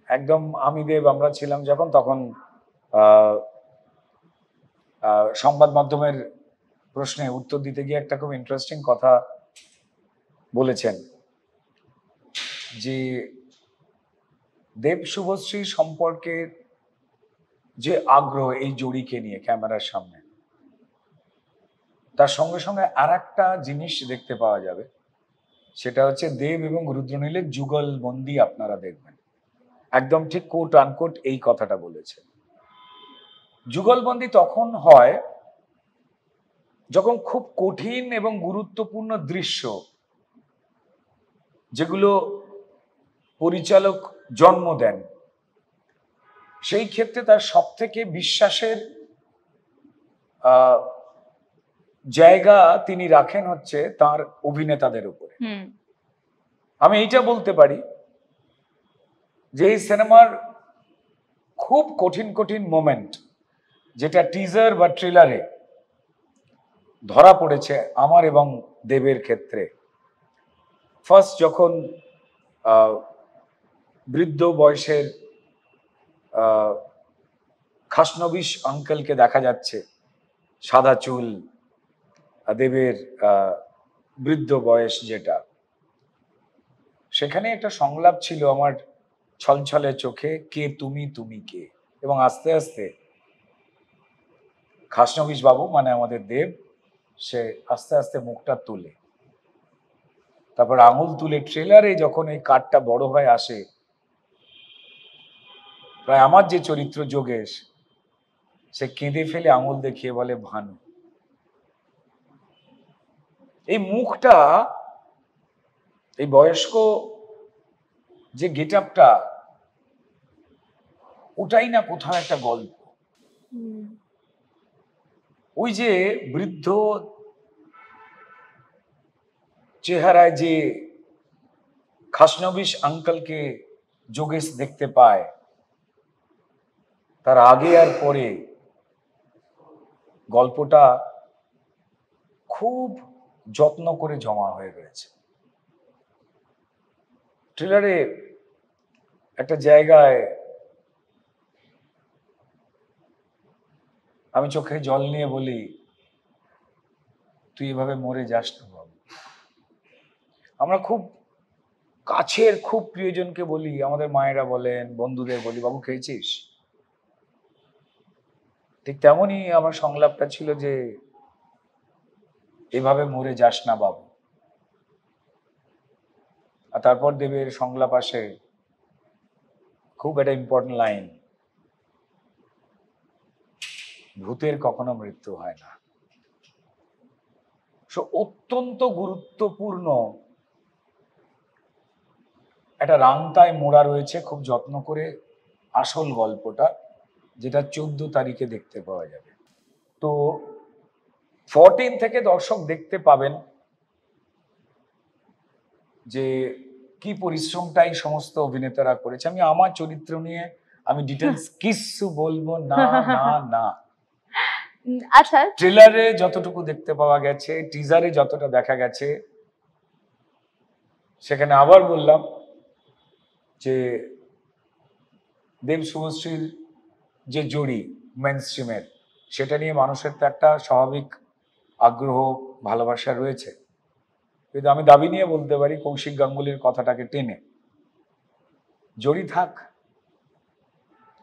একদম আমি দেব আমরা ছিলাম যখন, তখন সংবাদ মাধ্যমের প্রশ্নে উত্তর দিতে গিয়ে একটা খুব ইন্টারেস্টিং কথা বলেছেন যে দেব শুভশ্রী সম্পর্কে যে আগ্রহ এই জড়িকে নিয়ে ক্যামেরার সামনে, তার সঙ্গে সঙ্গে আর একটা জিনিস দেখতে পাওয়া যাবে, সেটা হচ্ছে দেব এবং রুদ্রনীলের যুগলবন্দি আপনারা দেখবেন। একদম ঠিক কোট আনকোট এই কথাটা বলেছে। যুগলবন্দি তখন হয় যখন খুব কঠিন এবং গুরুত্বপূর্ণ দৃশ্য, যেগুলো পরিচালক জন্ম দেন, সেই ক্ষেত্রে তার সব থেকে বিশ্বাসের জায়গা তিনি রাখেন হচ্ছে তার অভিনেতাদের উপরে। আমি এইটা বলতে পারি যে এই সিনেমার খুব কঠিন কঠিন মোমেন্ট যেটা টিজার বা ট্রেলারে ধরা পড়েছে আমার এবং দেবের ক্ষেত্রে, ফার্স্ট যখন বৃদ্ধ বয়সের খাসনবিশ আঙ্কেলকে দেখা যাচ্ছে, সাদা চুল, দেবের বৃদ্ধ বয়স যেটা, সেখানে একটা সংলাপ ছিল আমার ছলছলে চোখে, কে তুমি, তুমি কে। এবং আস্তে আস্তে খাসনবিশ বাবু মানে আমাদের দেব, সে আস্তে আস্তে মুখটা তুলে, তারপর আঙুল তুলে ট্রেলারে যখন এই কার্ডটা বড় হয়ে আসে, প্রায় আমার যে চরিত্র যোগেশ, সে কেঁদে ফেলে আঙুল দেখিয়ে বলে ভানু। এই মুখটা, এই বয়স্ক যে গেট আপটা, ওটাই না কোথাও একটা গল্প। ওই যে বৃদ্ধ চেহারায় যে খাসনবিশ আঙ্কেলকে যোগেশ দেখতে পায়, তার আগে আর পরে গল্পটা খুব যত্ন করে জমা হয়ে রয়েছে। ট্রেলারে একটা জায়গায় আমি চোখে জল নিয়ে বলি, তুই এভাবে মরে যাস না বাবু। আমরা খুব কাছের খুব প্রিয়জনকে বলি, আমাদের মায়েরা বলেন, বন্ধুদের বলি, বাবু খেয়েছিস? ঠিক তেমনই আমার সংলাপটা ছিল যে এভাবে মরে যাস না বাবু। আর তারপর দেবের সংলাপ আসে, খুব একটা ইম্পর্টেন্ট লাইন, ভূতের কখনো মৃত্যু হয় না। অত্যন্ত গুরুত্বপূর্ণ একটা রাংতায় মোড়া রয়েছে খুব যত্ন করে আসল গল্পটা, যেটা 14 তারিখে দেখতে পাওয়া যাবে। তো 14 থেকে দর্শক দেখতে পাবেন যে কি পরিশ্রমটাই সমস্ত অভিনেতারা করেছে। আমি আমার চরিত্র নিয়ে আমি ডিটেলস কিছু বলবো না না না। আচ্ছা, ট্রেলারে যতটুকু দেখতে পাওয়া গেছে, টিজারে যতটা দেখা গেছে, সেখানে আবার বললাম যে দেব শুভশ্রীর যে জড়ি মেন স্ট্রিমের, সেটা নিয়ে মানুষের তো একটা স্বাভাবিক আগ্রহ ভালোবাসা রয়েছে। কিন্তু আমি দাবি নিয়ে বলতে পারি কৌশিক গাঙ্গুলির কথাটাকে টেনে জড়ি থাক,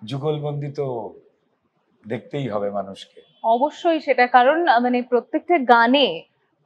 যুগলবন্দি তো দেখতেই হবে মানুষকে। অবশ্যই সেটা, কারণ মানে প্রত্যেকটা গানে,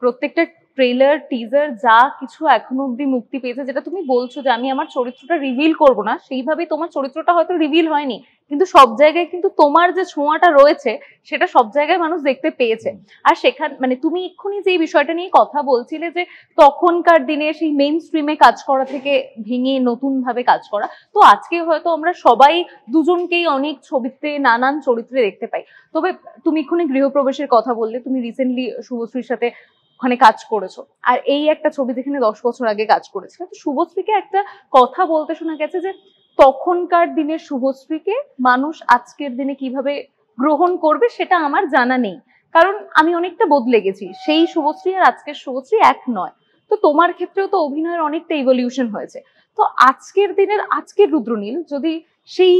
প্রত্যেকটা ট্রেলার টিজার যা কিছু এখনো অব্দি মুক্তি পেয়েছে, যেটা তুমি বলছো যে আমি আমার চরিত্রটা রিভিল করব না, সেইভাবেই তোমার চরিত্রটা হয়তো রিভিল হয়নি, কিন্তু সব জায়গায় কিন্তু তোমার যে ছোঁয়াটা রয়েছে সেটা সব জায়গায় মানুষ দেখতে পেয়েছে। আর সেখানে মানে তুমি এক্ষুনি যে বিষয়টা নিয়ে কথা বলছিলে যে তখনকার দিনে সেই মেইন স্ট্রিমে কাজ করা থেকে ভেঙে নতুন ভাবে কাজ করা, তো আজকে হয়তো আমরা সবাই দুজনকেই অনেক ছবিতে নানান চরিত্রে দেখতে পাই। তবে তুমি এক্ষুনি গৃহপ্রবেশের কথা বললে, তুমি রিসেন্টলি শুভশ্রীর সাথে ওখানে কাজ করেছো, আর এই একটা ছবি যেখানে 10 বছর আগে কাজ করেছিল, তো শুভশ্রীকে একটা কথা বলতে শোনা গেছে যে তখনকার দিনের শুভশ্রীকে মানুষ আজকের দিনে কিভাবে গ্রহণ করবে সেটা আমার জানা নেই, কারণ আমি অনেকটা বদলে গেছি, সেই শুভশ্রী আর আজকের শুভশ্রী এক নয়। তো তোমার ক্ষেত্রেও তো অভিনয়ের অনেকটা ইভলিউশন হয়েছে, তো আজকের দিনের আজকের রুদ্রনীল যদি সেই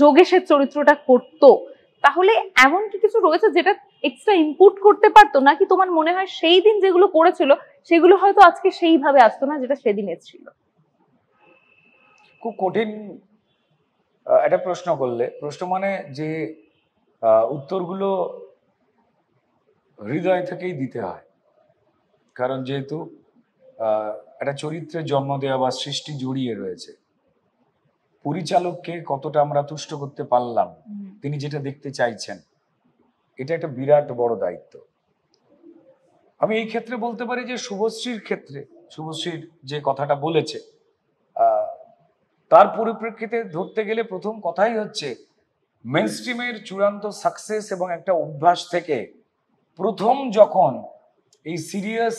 যোগেশের চরিত্রটা করতো, তাহলে এমন কি কিছু রয়েছে যেটা এক্সট্রা ইনপুট করতে পারতো, নাকি তোমার মনে হয় সেই দিন যেগুলো করেছিল সেগুলো হয়তো আজকে সেইভাবে আসতো না যেটা সেদিন এসেছিল? খুব কঠিন একটা প্রশ্ন করলে, প্রশ্ন মানে যে উত্তরগুলো হৃদয় থেকেই দিতে হয়, কারণ যেহেতু একটা চরিত্রের জন্ম দেওয়া বা সৃষ্টি জড়িয়ে রয়েছে, পরিচালককে কতটা আমরা তুষ্ট করতে পারলাম, তিনি যেটা দেখতে চাইছেন, এটা একটা বিরাট বড় দায়িত্ব। আমি এই ক্ষেত্রে বলতে পারি যে শুভশ্রীর ক্ষেত্রে, শুভশ্রীর যে কথাটা বলেছে তার পরিপ্রেক্ষিতে ধরতে গেলে প্রথম কথাই হচ্ছে মেইনস্ট্রিমের চূড়ান্ত সাকসেস এবং একটা অভ্যাস থেকে প্রথম যখন এই সিরিয়াস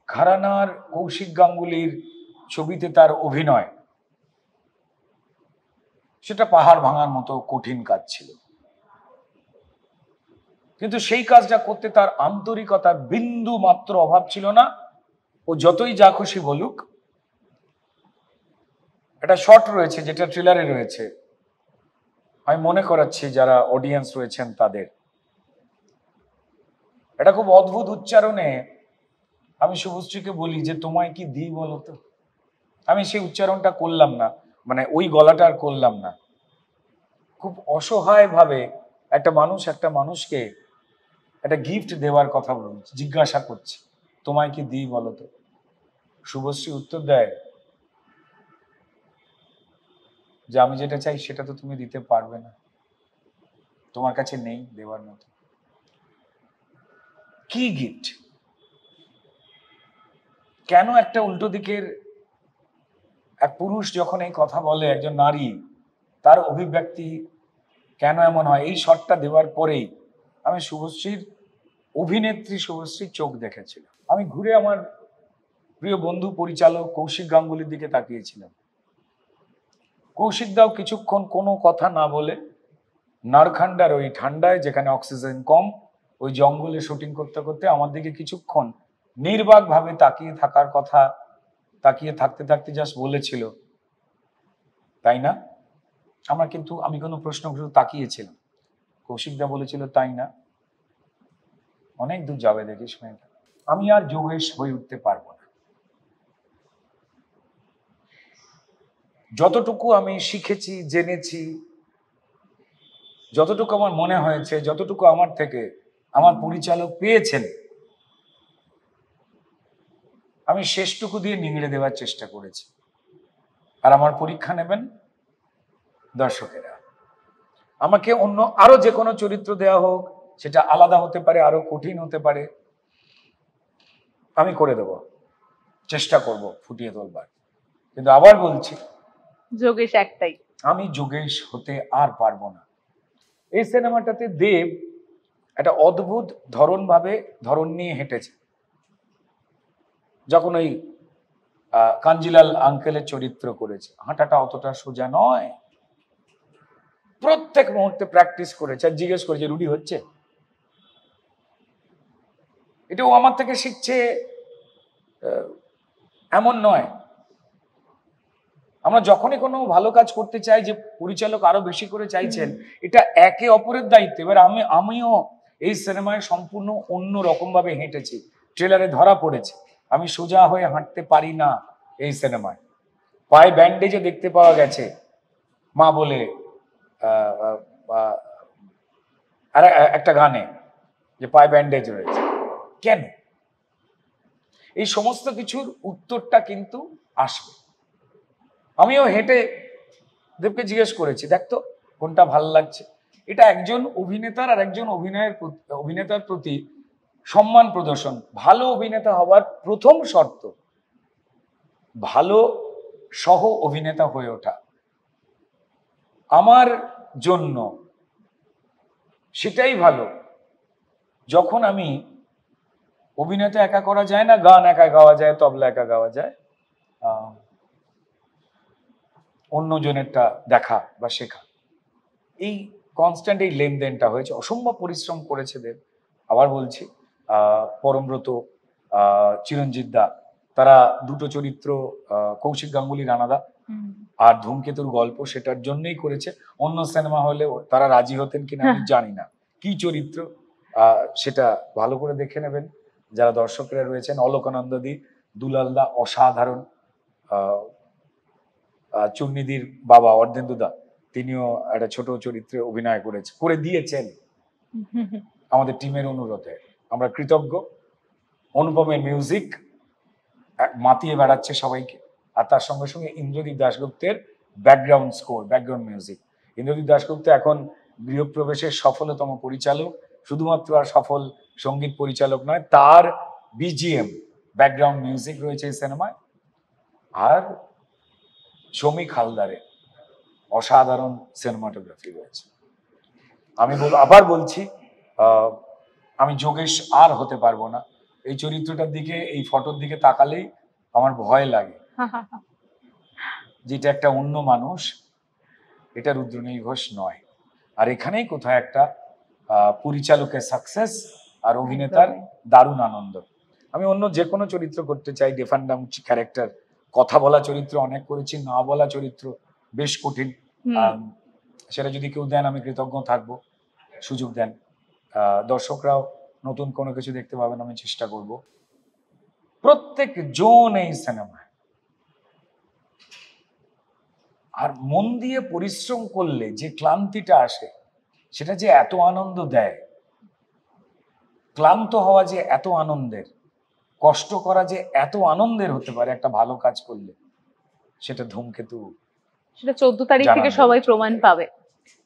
ঘরানার কৌশিক গাঙ্গুলির ছবিতে তার অভিনয়, সেটা পাহাড় ভাঙার মতো কঠিন কাজ ছিল, কিন্তু সেই কাজটা করতে তার আন্তরিকতার বিন্দু মাত্র অভাব ছিল না। ও যতই যা খুশি বলুক, একটা শট রয়েছে যেটা ট্রেলারে রয়েছে, আমি মনে করাচ্ছি যারা অডিয়েন্স রয়েছেন তাদের, এটা খুব অদ্ভুত উচ্চারণে আমি শুভশ্রীকে বলি যে তোমায় কি দিই বলো তো। আমি সেই উচ্চারণটা করলাম না, মানে ওই গলাটা আর করলাম না। খুব অসহায় ভাবে একটা মানুষ একটা মানুষকে একটা গিফট দেওয়ার কথা বলছে, জিজ্ঞাসা করছে তোমায় কি দিই বলো তো। শুভশ্রী উত্তর দেয় যে আমি যেটা চাই সেটা তো তুমি দিতে পারবে না, তোমার কাছে নেই দেওয়ার মতো। কি গিফট? কেন একটা উল্টো দিকের এক পুরুষ যখন এই কথা বলে, একজন নারী, তার অভিব্যক্তি কেন এমন হয়? এই শটটা দেওয়ার পরেই আমি শুভশ্রীর অভিনেত্রী শুভশ্রীর চোখ দেখেছিলাম। আমি ঘুরে আমার প্রিয় বন্ধু পরিচালক কৌশিক গাঙ্গুলির দিকে তাকিয়েছিলাম। কৌশিক দাও কিছুক্ষণ কোনো কথা না বলে নারখান্ডার ওই ঠান্ডায়, যেখানে অক্সিজেন কম, ওই জঙ্গলে শুটিং করতে করতে আমার দিকে কিছুক্ষণ নির্বাক ভাবে তাকিয়ে থাকার কথা, তাকিয়ে থাকতে থাকতে জাস্ট বলেছিল তাই না। আমি কোনো প্রশ্ন শুধু তাকিয়েছিলাম। কৌশিক দা বলেছিল তাই না, অনেক দূর যাবে দেখিস মেয়েটা। আমি আর যোগেশ হয়ে উঠতে পারবো না। যতটুকু আমি শিখেছি, জেনেছি, যতটুকু আমার মনে হয়েছে, যতটুকু আমার থেকে আমার পরিচালক পেয়েছেন, আমি শেষটুকু দিয়ে নিংড়ে দেওয়ার চেষ্টা করেছি। আর আমার পরীক্ষা নেবেন দর্শকেরা। আমাকে অন্য আরো যে কোনো চরিত্র দেওয়া হোক, সেটা আলাদা হতে পারে, আরো কঠিন হতে পারে, আমি করে দেব, চেষ্টা করব ফুটিয়ে তুলবার। কিন্তু আবার বলছি, যোগেশ একটাই, আমি যোগেশ হতে আর পারবো না। এই সিনেমাটাতে দেব একটা অদ্ভুত ধরন নিয়ে হেঁটেছে। যখন ওই কাঞ্জিলাল আঙ্কেলের চরিত্র করেছে, হাঁটাটা অতটা সোজা নয়, প্রত্যেক মুহূর্তে প্র্যাকটিস করেছে। আর জিজ্ঞেস করেছে রুডি হচ্ছে, এটাও আমার থেকে শিখছে এমন নয়। আমরা যখনই কোনো ভালো কাজ করতে চাই, যে পরিচালক আরো বেশি করে চাইছেন, এটা একে অপরের দায়িত্ব। এবার আমিও এই সিনেমায় সম্পূর্ণ অন্য রকম ভাবে হেঁটেছি, ট্রেলারে ধরা পড়েছে। আমি সোজা হয়ে হাঁটতে পারি না এই সিনেমায়। পায়ে ব্যান্ডেজও দেখতে পাওয়া গেছে, মা বলে আর একটা গানে যে পায়ে ব্যান্ডেজ রয়েছে। কেন? এই সমস্ত কিছুর উত্তরটা কিন্তু আসবে। আমিও হেঁটে দেবকে জিজ্ঞেস করেছি, দেখ তো কোনটা ভাল লাগছে। এটা একজন অভিনেতার আর একজন অভিনেতার প্রতি সম্মান প্রদর্শন। ভালো অভিনেতা হওয়ার প্রথম শর্ত ভালো সহ অভিনেতা হয়ে ওঠা। আমার জন্য সেটাই ভালো যখন আমি অভিনেতা একা করা যায় না, গান একা গাওয়া যায়, তবলা একা গাওয়া যায়, অন্যজনেরটা দেখা বা শেখা। এই কনস্ট্যান্ট এই লেনদেনটা হয়েছে। অসম্ভব পরিশ্রম করেছে দেব। আবার বলছি, পরমব্রত, চিরঞ্জিত দা, তারা দুটো চরিত্র, কৌশিক গাঙ্গুলি রানাদা আর ধূমকেতুর গল্প, সেটার জন্যই করেছে। অন্য সিনেমা হলে তারা রাজি হতেন কিনা আমি জানি না। কি চরিত্র সেটা ভালো করে দেখে নেবেন যারা দর্শকরা রয়েছেন। অলোকানন্দদি, দুলালদা অসাধারণ, চুন্নিদির বাবা অর্ধেন্দুদা, তিনিও একটা ছোট চরিত্রে অভিনয় করে দিয়েছেন আমাদের টিমের অনুরোধে। আমরা কৃতজ্ঞ। অনুপমের মিউজিক মাতিয়ে বেড়াচ্ছে সবাইকে, আর তার সঙ্গে সঙ্গে ইন্দ্রদীপ দাশগুপ্তের background score, background music. Indradeep Dasgupta এখন গৃহপ্রবেশের সফলতম পরিচালক। শুধুমাত্র আর সফল সঙ্গীত পরিচালক নয়, তার বিজিএম ব্যাকগ্রাউন্ড মিউজিক রয়েছে এই সিনেমায়। আর শমিক হালদারের অসাধারণ সিনেমাটোগ্রাফি রয়েছে। আমি আবার বলছি, আমি যোগেশ আর হতে পারবো না। এই চরিত্রটার দিকে, এই ফটোর দিকে তাকালেই আমার ভয় লাগে। যেটা একটা অন্য মানুষ, এটা রুদ্রনীল ঘোষ নয়। আর এখানেই কোথায় একটা পরিচালকের সাকসেস আর অভিনেতার দারুণ আনন্দ। আমি অন্য যে কোনো চরিত্র করতে চাই, ডেফান্ডাম ক্যারেক্টার, কথা বলা চরিত্র অনেক করেছি, না বলা চরিত্র বেশ কঠিন। সেটা যদি কেউ দেন আমি কৃতজ্ঞ থাকবো, সুযোগ দেন। দর্শকরাও নতুন কোনো কিছু দেখতে পাবেন, আমি চেষ্টা করব। প্রত্যেক জন এই সিনেমায় আর মন দিয়ে পরিশ্রম করলে যে ক্লান্তিটা আসে, সেটা যে এত আনন্দ দেয়। ক্লান্ত হওয়া যে এত আনন্দের, কষ্ট করা যে এত আনন্দের হতে পারে একটা ভালো কাজ করলে, সেটা ধূমকেতু, সেটা 14 তারিখ থেকে সবাই প্রমাণ পাবে।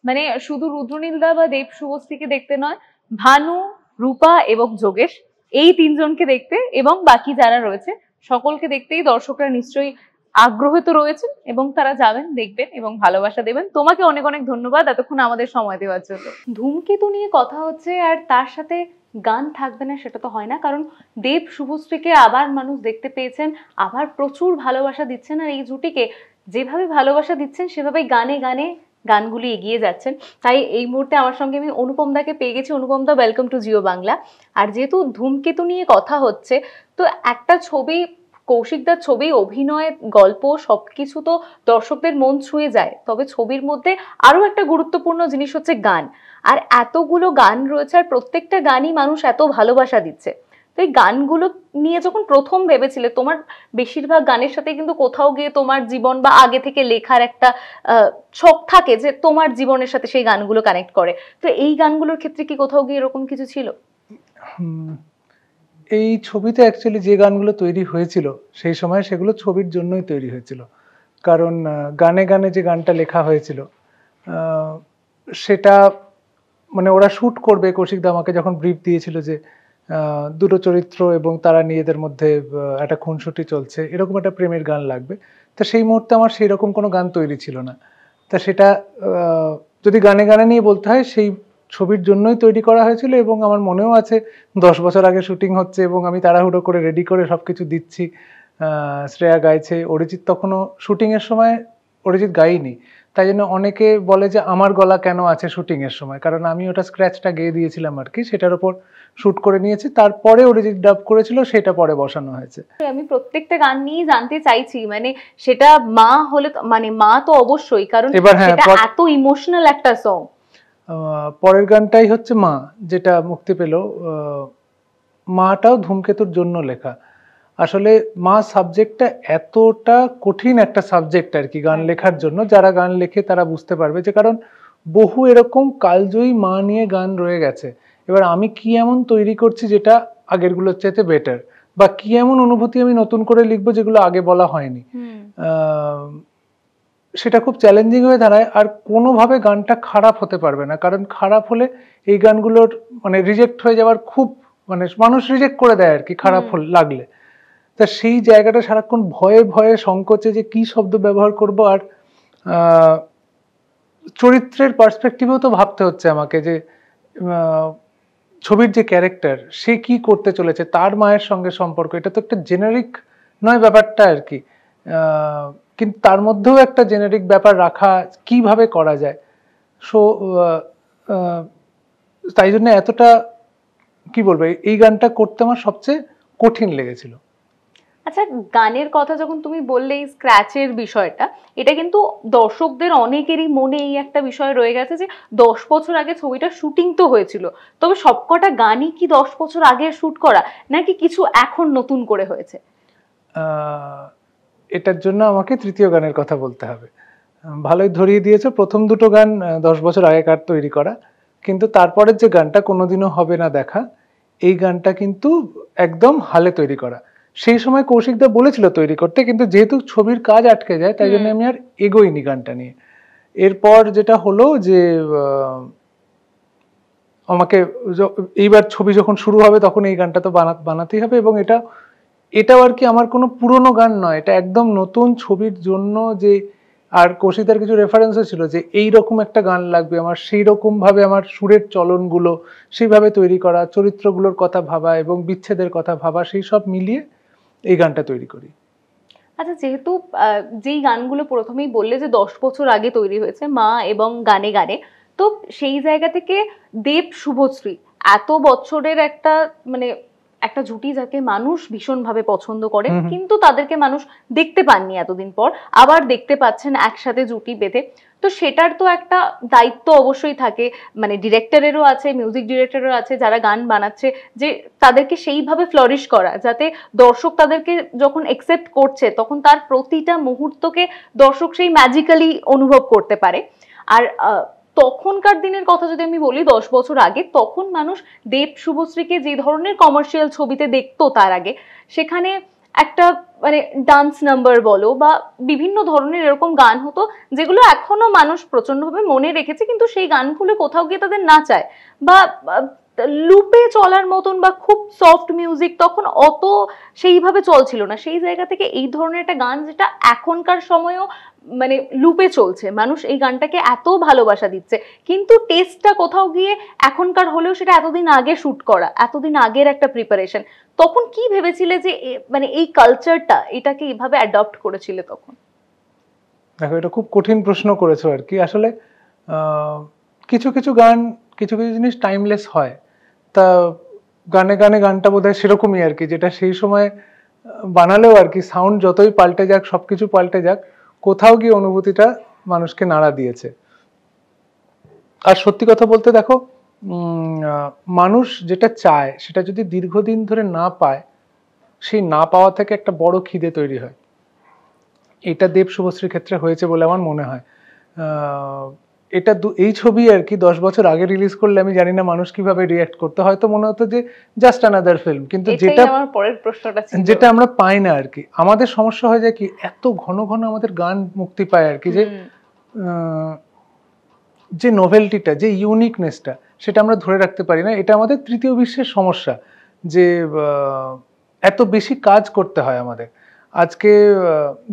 মানে শুধু রুদ্রনীল দা বা দেব শুভশ্রীকে দেখতে নয়, ভানু, রূপা এবং যোগেশ, এই তিনজনকে দেখতে এবং বাকি যারা রয়েছে সকলকে দেখতেই দর্শকরা নিশ্চয়ই আগ্রহিত রয়েছেন এবং তারা যাবেন, দেখবেন এবং ভালোবাসা দেবেন। তোমাকে অনেক অনেক ধন্যবাদ এতক্ষণ আমাদের সময় দেওয়ার জন্য। ধূমকেতু নিয়ে কথা হচ্ছে আর তার সাথে গান থাকবে না সেটা তো হয় না, কারণ দেব শুভশ্রীকে আবার মানুষ দেখতে পেয়েছেন, আবার প্রচুর ভালোবাসা দিচ্ছেন, আর এই জুটিকে যেভাবে ভালোবাসা দিচ্ছেন সেভাবেই গানে গানে গানগুলি এগিয়ে যাচ্ছেন। তাই এই মুহূর্তে আমার সঙ্গে আমি অনুপম দাকে পেয়ে গেছি। অনুপম দা, ওয়েলকাম টু জিও বাংলা। আর যেহেতু ধূমকেতু নিয়ে কথা হচ্ছে, তো একটা ছবি, কৌশিকদার ছবি, অভিনয়, গল্প সবকিছু তো দর্শকদের মন ছুঁয়ে যায়, তবে ছবির মধ্যে আরো একটা গুরুত্বপূর্ণ জিনিস হচ্ছে গান। আর এতগুলো গান রয়েছে আর প্রত্যেকটা গানই মানুষ এত ভালোবাসা দিচ্ছে। তো এই গানগুলো নিয়ে যখন প্রথম ভেবেছিলে, তোমার বেশিরভাগ গানের সাথে কিন্তু কোথাও গিয়ে তোমার জীবন বা আগে থেকে লেখার একটা শখ থাকে যে তোমার জীবনের সাথে সেই গানগুলো কানেক্ট করে। তো এই গানগুলোর ক্ষেত্রে কি কোথাও গিয়ে এরকম কিছু ছিল? এই ছবিতে অ্যাকচুয়ালি যে গানগুলো তৈরি হয়েছিল সেই সময়, সেগুলো ছবির জন্যই তৈরি হয়েছিল। কারণ গানে গানে যে গানটা লেখা হয়েছিল সেটা মানে ওরা শ্যুট করবে, কৌশিকদা আমাকে যখন ব্রিফ দিয়েছিল যে দুটো চরিত্র এবং তারা নিজেদের মধ্যে একটা খুনসুটি চলছে, এরকম একটা প্রেমের গান লাগবে। তো সেই মুহূর্তে আমার সেই রকম কোনো গান তৈরি ছিল না। তা সেটা যদি গানে গানে নিয়ে বলতে হয়, সেই ছবির জন্যই তৈরি করা হয়েছিল। এবং আমার মনেও আছে 10 বছর আগে শুটিং হচ্ছে এবং আমি তাড়াহুড়ো করে রেডি করে সবকিছু দিচ্ছি। শ্রেয়া গাইছে, অরিজিৎ তখনও শুটিংয়ের সময় অরিজিৎ গাইনি, তাই জন্য অনেকে বলে যে আমার গলা কেন আছে শুটিংয়ের সময়, কারণ আমি ওটা স্ক্র্যাচটা গেয়ে দিয়েছিলাম আর কি, সেটার উপর শুট করে নিয়েছি। তারপরে অরিজিৎ ডাব করেছিল, সেটা পরে বসানো হয়েছে। আমি প্রত্যেকটা গান নিয়ে জানতে চাইছি, মানে সেটা মা হলে মানে মা তো অবশ্যই, কারণ সেটা এত ইমোশনাল একটা সং। পরের গানটাই হচ্ছে মা, যেটা মুক্তি পেল। মাটাও ধূমকেতুর জন্য লেখা। আসলে মা সাবজেক্টটা এতটা কঠিন একটা সাবজেক্ট আর কি গান লেখার জন্য, যারা গান লেখে তারা বুঝতে পারবে যে, কারণ বহু এরকম কালজয়ী মা নিয়ে গান রয়ে গেছে। এবার আমি কি এমন তৈরি করছি যেটা আগেরগুলোর চাইতে বেটার, বা কি এমন অনুভূতি আমি নতুন করে লিখবো যেগুলো আগে বলা হয়নি। সেটা খুব চ্যালেঞ্জিং হয়ে দাঁড়ায়। আর কোনোভাবে গানটা খারাপ হতে পারবে না, কারণ খারাপ হলে এই গানগুলোর মানে রিজেক্ট হয়ে যাওয়ার খুব মানে মানুষ রিজেক্ট করে দেয় আর কি খারাপ লাগলে। তা সেই জায়গাটা সারাক্ষণ ভয়ে ভয়ে সংকোচে যে কি শব্দ ব্যবহার করব, আর চরিত্রের পার্সপেক্টিভেও তো ভাবতে হচ্ছে আমাকে যে ছবির যে ক্যারেক্টার সে কি করতে চলেছে, তার মায়ের সঙ্গে সম্পর্ক, এটা তো একটা জেনারিক নয় ব্যাপারটা আর কি, কিন্তু তার মধ্যেও একটা জেনারিক ব্যাপার রাখা কিভাবে করা যায়। সো তাই জন্য এতটা কি বলবো, এই গানটা করতে আমার সবচেয়ে কঠিন লেগেছিল। আচ্ছা, গানের কথা যখন তুমি বললে এই স্ক্র্যাচের বিষয়টা, এটা কিন্তু দর্শকদের অনেকেরই মনে এই একটা বিষয় রয়ে গেছে যে 10 বছর আগে ছবিটা শুটিং তো হয়েছিল, তবে সবকটা গানই কি 10 বছর আগে শুট করা নাকি কিছু এখন নতুন করে হয়েছে? এটার জন্য আমাকে তৃতীয় গানের কথা বলতে হবে। ভালোই ধরিয়ে দিয়েছে, প্রথম দুটো গান 10 বছর আগেকার তৈরি করা, কিন্তু তারপরের যে গানটা কোনোদিনও হবে না দেখা, এই গানটা কিন্তু একদম হালে তৈরি করা। সেই সময় কৌশিকদা বলেছিল তৈরি করতে, কিন্তু যেহেতু ছবির কাজ আটকে যায় তাই জন্য আমি আর এগোইনি গানটা নিয়ে। এরপর যেটা হলো যে আমাকে এইবার ছবি যখন শুরু হবে তখন এই গানটা তো বানাতেই হবে, এবং এটাও আর কি আমার কোনো পুরনো গান নয়, এটা একদম নতুন ছবির জন্য। যে আর কৌশিকদার কিছু রেফারেন্সও ছিল যে এইরকম একটা গান লাগবে আমার, সেই রকম ভাবে আমার সুরের চলনগুলো সেইভাবে তৈরি করা, চরিত্রগুলোর কথা ভাবা এবং বিচ্ছেদের কথা ভাবা, সেই সব মিলিয়ে এই গানটা তৈরি করি। আচ্ছা, যেহেতু যেই গানগুলো প্রথমেই বললে যে 10 বছর আগে তৈরি হয়েছে মা এবং গানে গানে, তো সেই জায়গা থেকে দেব শুভশ্রী এত বছরের একটা মানে একটা জুটি যাকে মানুষ ভীষণভাবে পছন্দ করে, কিন্তু তাদেরকে মানুষ দেখতে পাননি এতদিন পর, আবার দেখতে পাচ্ছেন একসাথে জুটি বেঁধে। তো সেটার তো একটা দায়িত্ব অবশ্যই থাকে, মানে ডিরেক্টরেরও আছে, মিউজিক ডিরেক্টরেরও আছে, যারা গান বানাচ্ছে, যে তাদেরকে সেইভাবে ফ্লারিশ করা যাতে দর্শক তাদেরকে যখন একসেপ্ট করছে তখন তার প্রতিটা মুহূর্তকে দর্শক সেই ম্যাজিক্যালি অনুভব করতে পারে। আর তখনকার দিনের কথা যদি আমি বলি 10 বছর আগে, তখন মানুষ দেব শুভশ্রীকে যে ধরনের কমার্শিয়াল ছবিতে দেখতো তার আগে, সেখানে একটা মানে ডান্স নাম্বার বলো বা বিভিন্ন ধরনের এরকম গান হতো যেগুলো এখনো মানুষ প্রচন্ডভাবে মনে রেখেছে, কিন্তু সেই গানগুলো কোথাও গিয়ে তাদের নাচায় বা লুপে চলার মতন বা খুব সফট মিউজিক তখন অত সেইভাবে চলছিল না। সেই জায়গা থেকে এই ধরনের একটা গান যেটা এখনকার সময়েও মানে লুপে চলছে, মানুষ এই গানটাকে এত ভালোবাসা দিচ্ছে, কিন্তু টেস্টটা কোথাও গিয়ে এখনকার হলেও সেটা এতদিন আগে শুট করা, এতদিন আগের একটা প্রিপারেশন। তখন কি ভেবেছিলে যে মানে এই কালচারটা এটাকে এভাবে অ্যাডপ্ট করেছিলে তখন? দেখো, এটা খুব কঠিন প্রশ্ন করেছো আর কি। আসলে কিছু কিছু গান, কিছু কিছু জিনিস টাইমলেস হয়, তা গানে গানে গানটা বোধহয় সেরকমই আর কি, যেটা সেই সময় বানালেও আর কি সাউন্ড যতই পাল্টে যাক, সবকিছু পাল্টে যাক, কোথাও গিয়ে অনুভূতিটা মানুষকে নাড়া দিয়েছে। আর সত্যি কথা বলতে দেখো, মানুষ যেটা চায় সেটা যদি দীর্ঘদিন ধরে না পায়, সেই না পাওয়া থেকে একটা বড় খিদে তৈরি হয়। এটা দেব শুভশ্রীর ক্ষেত্রে হয়েছে বলে আমার মনে হয়। এটা এই ছবি আর কি 10 বছর আগে রিলিজ করলে আমি জানি না মানুষ কিভাবে রিঅ্যাক্ট করতে, হয়তো মনে হতো যে জাস্ট অ্যানাদার ফিল্ম, কিন্তু যেটা আমরা পাই না আর কি। আমাদের সমস্যা হয়ে যায় কি, এত ঘন ঘন আমাদের গান মুক্তি পায় আর কি, যে নোভেলটিটা, যে ইউনিকনেসটা, সেটা আমরা ধরে রাখতে পারি না। এটা আমাদের তৃতীয় বিশ্বের সমস্যা, যে এত বেশি কাজ করতে হয় আমাদের। আজকে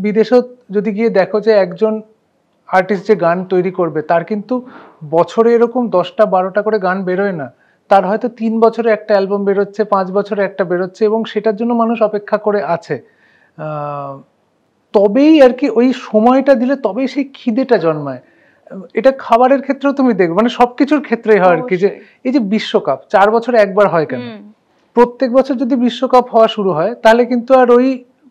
বিদেশেও যদি গিয়ে দেখো যে একজন আর্টিস্ট যে গান তৈরি করবে তার কিন্তু বছরে এরকম 10টা 12টা করে গান বেরোয় না, তার হয়তো 3 বছরে একটা অ্যালবাম বেরোচ্ছে, 5 বছরে একটা বেরোচ্ছে, এবং সেটার জন্য মানুষ অপেক্ষা করে আছে। তবেই আর কি ওই সময়টা দিলে তবেই সেই খিদেটা জন্মায়। এটা খাবারের ক্ষেত্রেও তুমি দেখবে, মানে সবকিছুর ক্ষেত্রেই হয় আর কি, যে এই যে বিশ্বকাপ 4 বছরে একবার হয় কেন, প্রত্যেক বছর যদি বিশ্বকাপ হওয়া শুরু হয় তাহলে কিন্তু আর ওই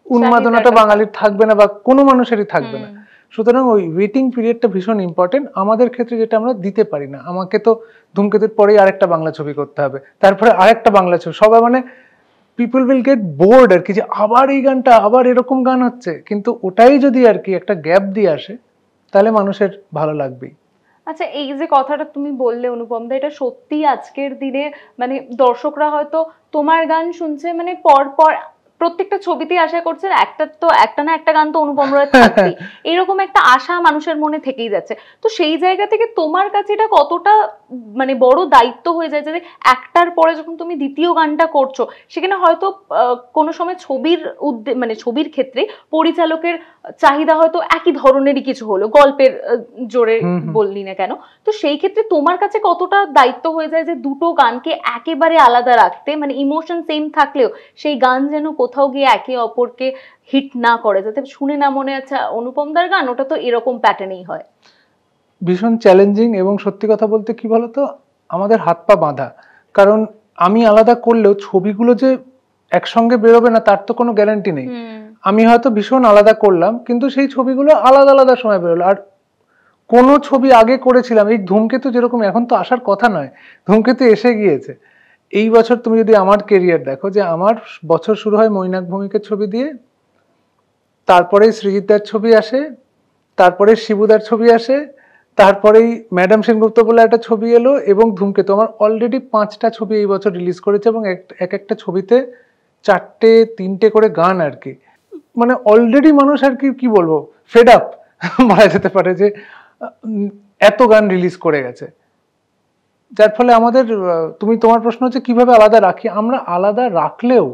উন্মাদনাটা বাঙালির থাকবে না বা কোনো মানুষেরই থাকবে না। সুতরাং ওই ওয়েটিং পিরিয়ডটা ভীষণ ইম্পর্টেন্ট আমাদের ক্ষেত্রে, যেটা আমরা দিতে পারি না। আমাকে তো ধূমকেতুর পরেই আরেকটা বাংলা ছবি করতে হবে, তারপরে আরেকটা বাংলা ছবি, সবাই মানে পিপল উইল গেট বোর্ড আর কি, যে আবার এই গানটা, আবার এরকম গান হচ্ছে। কিন্তু ওটাই যদি আর কি একটা গ্যাপ দিয়ে আসে তাহলে মানুষের ভালো লাগবেই। আচ্ছা, এই যে কথাটা তুমি বললে অনুপম দা, এটা সত্যি আজকের দিনে মানে দর্শকরা হয়তো তোমার গান শুনছে মানে পর পর প্রত্যেকটা ছবিতেই আশা করছেন একটা না একটা গান তো অনুপম রয় থাকবে, এরকম একটা আশা মানুষের মনে থেকেই যাচ্ছে। তো সেই জায়গা থেকে তোমার কাছে এটা কতটা মানে বড় দায়িত্ব হয়ে যায় যে একটার পরে যখন তুমি দ্বিতীয় গানটা করছো, সেখানে হয়তো কোনো সময় মানে ছবির ক্ষেত্রে পরিচালকের চাহিদা হয়তো একই ধরনেরই কিছু হলো, গল্পের জোরে বললি না কেন, তো সেই ক্ষেত্রে তোমার কাছে কতটা দায়িত্ব হয়ে যায় যে দুটো গানকে একেবারে আলাদা রাখতে, মানে ইমোশন সেম থাকলেও সেই গান যেন কোথাও গিয়ে একে অপরকে হিট না করে, যাতে শুনে না মনে আচ্ছা অনুপমদার গান, ওটা তো এরকম প্যাটার্নেই হয়। ভীষণ চ্যালেঞ্জিং, এবং সত্যি কথা বলতে কি বলতো, আমাদের হাত পা বাঁধা। কারণ আমি আলাদা করলেও ছবিগুলো যে একসঙ্গে বেরোবে না তার তো কোনো গ্যারান্টি নেই। আমি হয়তো ভীষণ আলাদা করলাম, কিন্তু সেই ছবিগুলো আলাদা আলাদা সময় বেরোলো। আর কোনো ছবি আগে করেছিলাম, এই ধূমকেতু যেরকম এখন তো আসার কথা নয়, ধূমকেতু এসে গিয়েছে। এই বছর তুমি যদি আমার কেরিয়ার দেখো, যে আমার বছর শুরু হয় মৈনাক ভৌমিকের ছবি দিয়ে, তারপরে সৃজিতদার ছবি আসে, তারপরে শিবুদার ছবি আসে, তারপরেই ম্যাডাম সেনগুপ্ত বলে একটা ছবি এলো, এবং ধূমকেতু। আমার অলরেডি 5টা ছবি এই বছর রিলিজ করেছে, এবং একটা ছবিতে 4-3টে করে গান আর কি। মানে অলরেডি মানুষ আর কি বলবো, ফেড আপ বলা যেতে পারে, যে এত গান রিলিজ করে গেছে। যার ফলে আমাদের, তোমার প্রশ্ন হচ্ছে কিভাবে আলাদা রাখি, আমরা আলাদা রাখলেও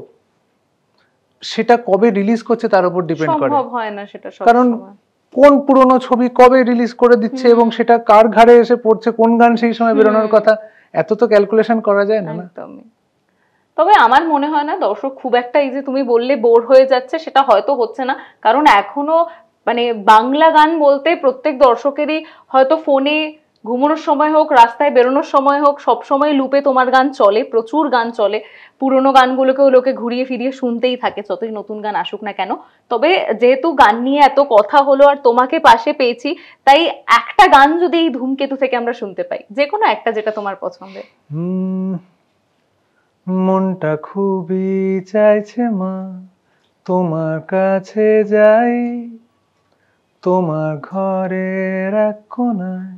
সেটা কবে রিলিজ করছে তার উপর ডিপেন্ড করে। সম্ভব হয় না সেটা সব কারণ সময়। কোন পুরনো ছবি কবে রিলিজ করে দিচ্ছে এবং সেটা কার ঘাড়ে এসে পড়ছে, কোন গান সেই সময় বেরোনোর কথা, এত তো ক্যালকুলেশন করা যায় না। একদমই। তবে আমার মনে হয় না দর্শক খুব একটা, এই যে তুমি বললে বোর হয়ে যাচ্ছে, সেটা হয়তো হচ্ছে না, কারণ এখনো মানে বাংলা গান বলতে প্রত্যেক দর্শকেরই হয়তো ফোনে ঘুমানোর সময় হোক, রাস্তায় বেরোনোর সময় হোক, সব সময় লুপে তোমার গান চলে, প্রচুর গান চলে। পুরোনো গানগুলোকেও লোকে ঘুরিয়ে ফিরিয়ে শুনতেই থাকে, যতই নতুন গান আসুক না কেন। তবে যেহেতু গান নিয়ে এত কথা হলো আর তোমাকে পাশে পেয়েছি, তাই একটা গান যদি এই ধূমকেতু থেকে আমরা শুনতে পাই, যে কোনো একটা, যেটা তোমার পছন্দের। মনটা খুবই চাইছে মা তোমার কাছে যাই, তোমার ঘরের এক কোণায়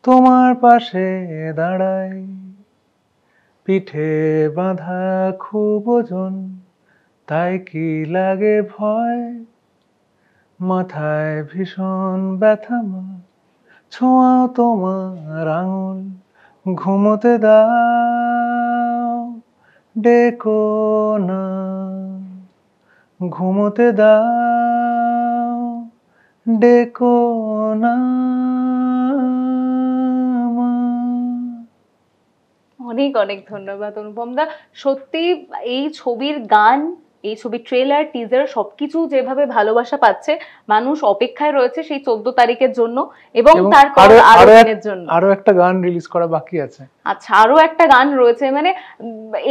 তোমার পাশে দাঁড়াই, পিঠে বাঁধা খুব ওজন তাই কি লাগে ভয়, মাথায় ভীষণ ব্যথা মা ছোঁয়াও তোমার আঙুল, ঘুমোতে দাও ডেকো না, ঘুমোতে দাও ডেকো না। অনেক অনেক ধন্যবাদ অনুপম দা। সত্যি এই ছবির গান, এই ছবির ট্রেলার, টিজার সবকিছু যেভাবে ভালোবাসা পাচ্ছে, মানুষ অপেক্ষায় রয়েছে সেই 14 তারিখের জন্য, এবং তারপর আরো দিনের জন্য। আরো একটা গান রিলিজ করা বাকি আছে। আচ্ছা, আরো একটা গান রয়েছে, মানে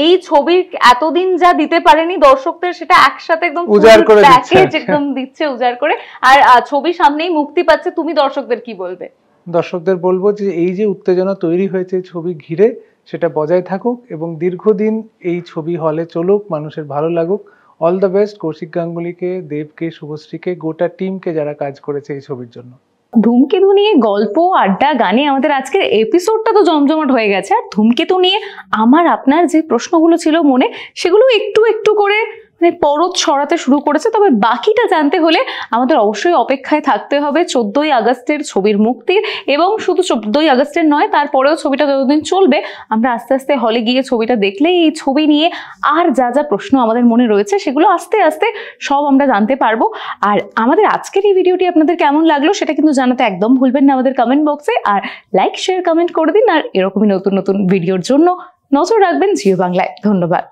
এই ছবির এতদিন যা দিতে পারেনি দর্শকদের, সেটা একসাথে একদম উজাড় করে প্যাকেজ একদম দিচ্ছে উজাড় করে। আর ছবি সামনেই মুক্তি পাচ্ছে, তুমি দর্শকদের কি বলবে? দর্শকদের বলবো যে এই যে উত্তেজনা তৈরি হয়েছে ছবি ঘিরে, সেটা বজায় থাকুক এবং দীর্ঘদিন এই ছবি হলে চলুক, মানুষের ভালো লাগুক। অল দ্য বেস্ট কৌশিক গাঙ্গুলিকে, দেবকে, শুভশ্রীকে, গোটা টিমকে যারা কাজ করেছে এই ছবির জন্য। ধূমকেতু নিয়ে গল্প, আড্ডা, গানে আমাদের আজকের এপিসোডটা তো জমজমাট হয়ে গেছে। আর ধূমকেতু নিয়ে আমার আপনার যে প্রশ্নগুলো ছিল মনে, সেগুলো একটু একটু করে মানে পরত ছড়াতে শুরু করেছে। তবে বাকিটা জানতে হলে আমাদের অবশ্যই অপেক্ষায় থাকতে হবে 14ই আগস্টের ছবির মুক্তির। এবং শুধু 14ই আগস্টের নয়, তারপরেও ছবিটা যতদিন চলবে, আমরা আস্তে আস্তে হলে গিয়ে ছবিটা দেখলে এই ছবি নিয়ে আর যা যা প্রশ্ন আমাদের মনে রয়েছে সেগুলো আস্তে আস্তে সব আমরা জানতে পারবো। আর আমাদের আজকের এই ভিডিওটি আপনাদের কেমন লাগলো সেটা কিন্তু জানাতে একদম ভুলবেন না আমাদের কমেন্ট বক্সে। আর লাইক, শেয়ার, কমেন্ট করে দিন। আর এরকমই নতুন নতুন ভিডিওর জন্য নজর রাখবেন জিও বাংলায়। ধন্যবাদ।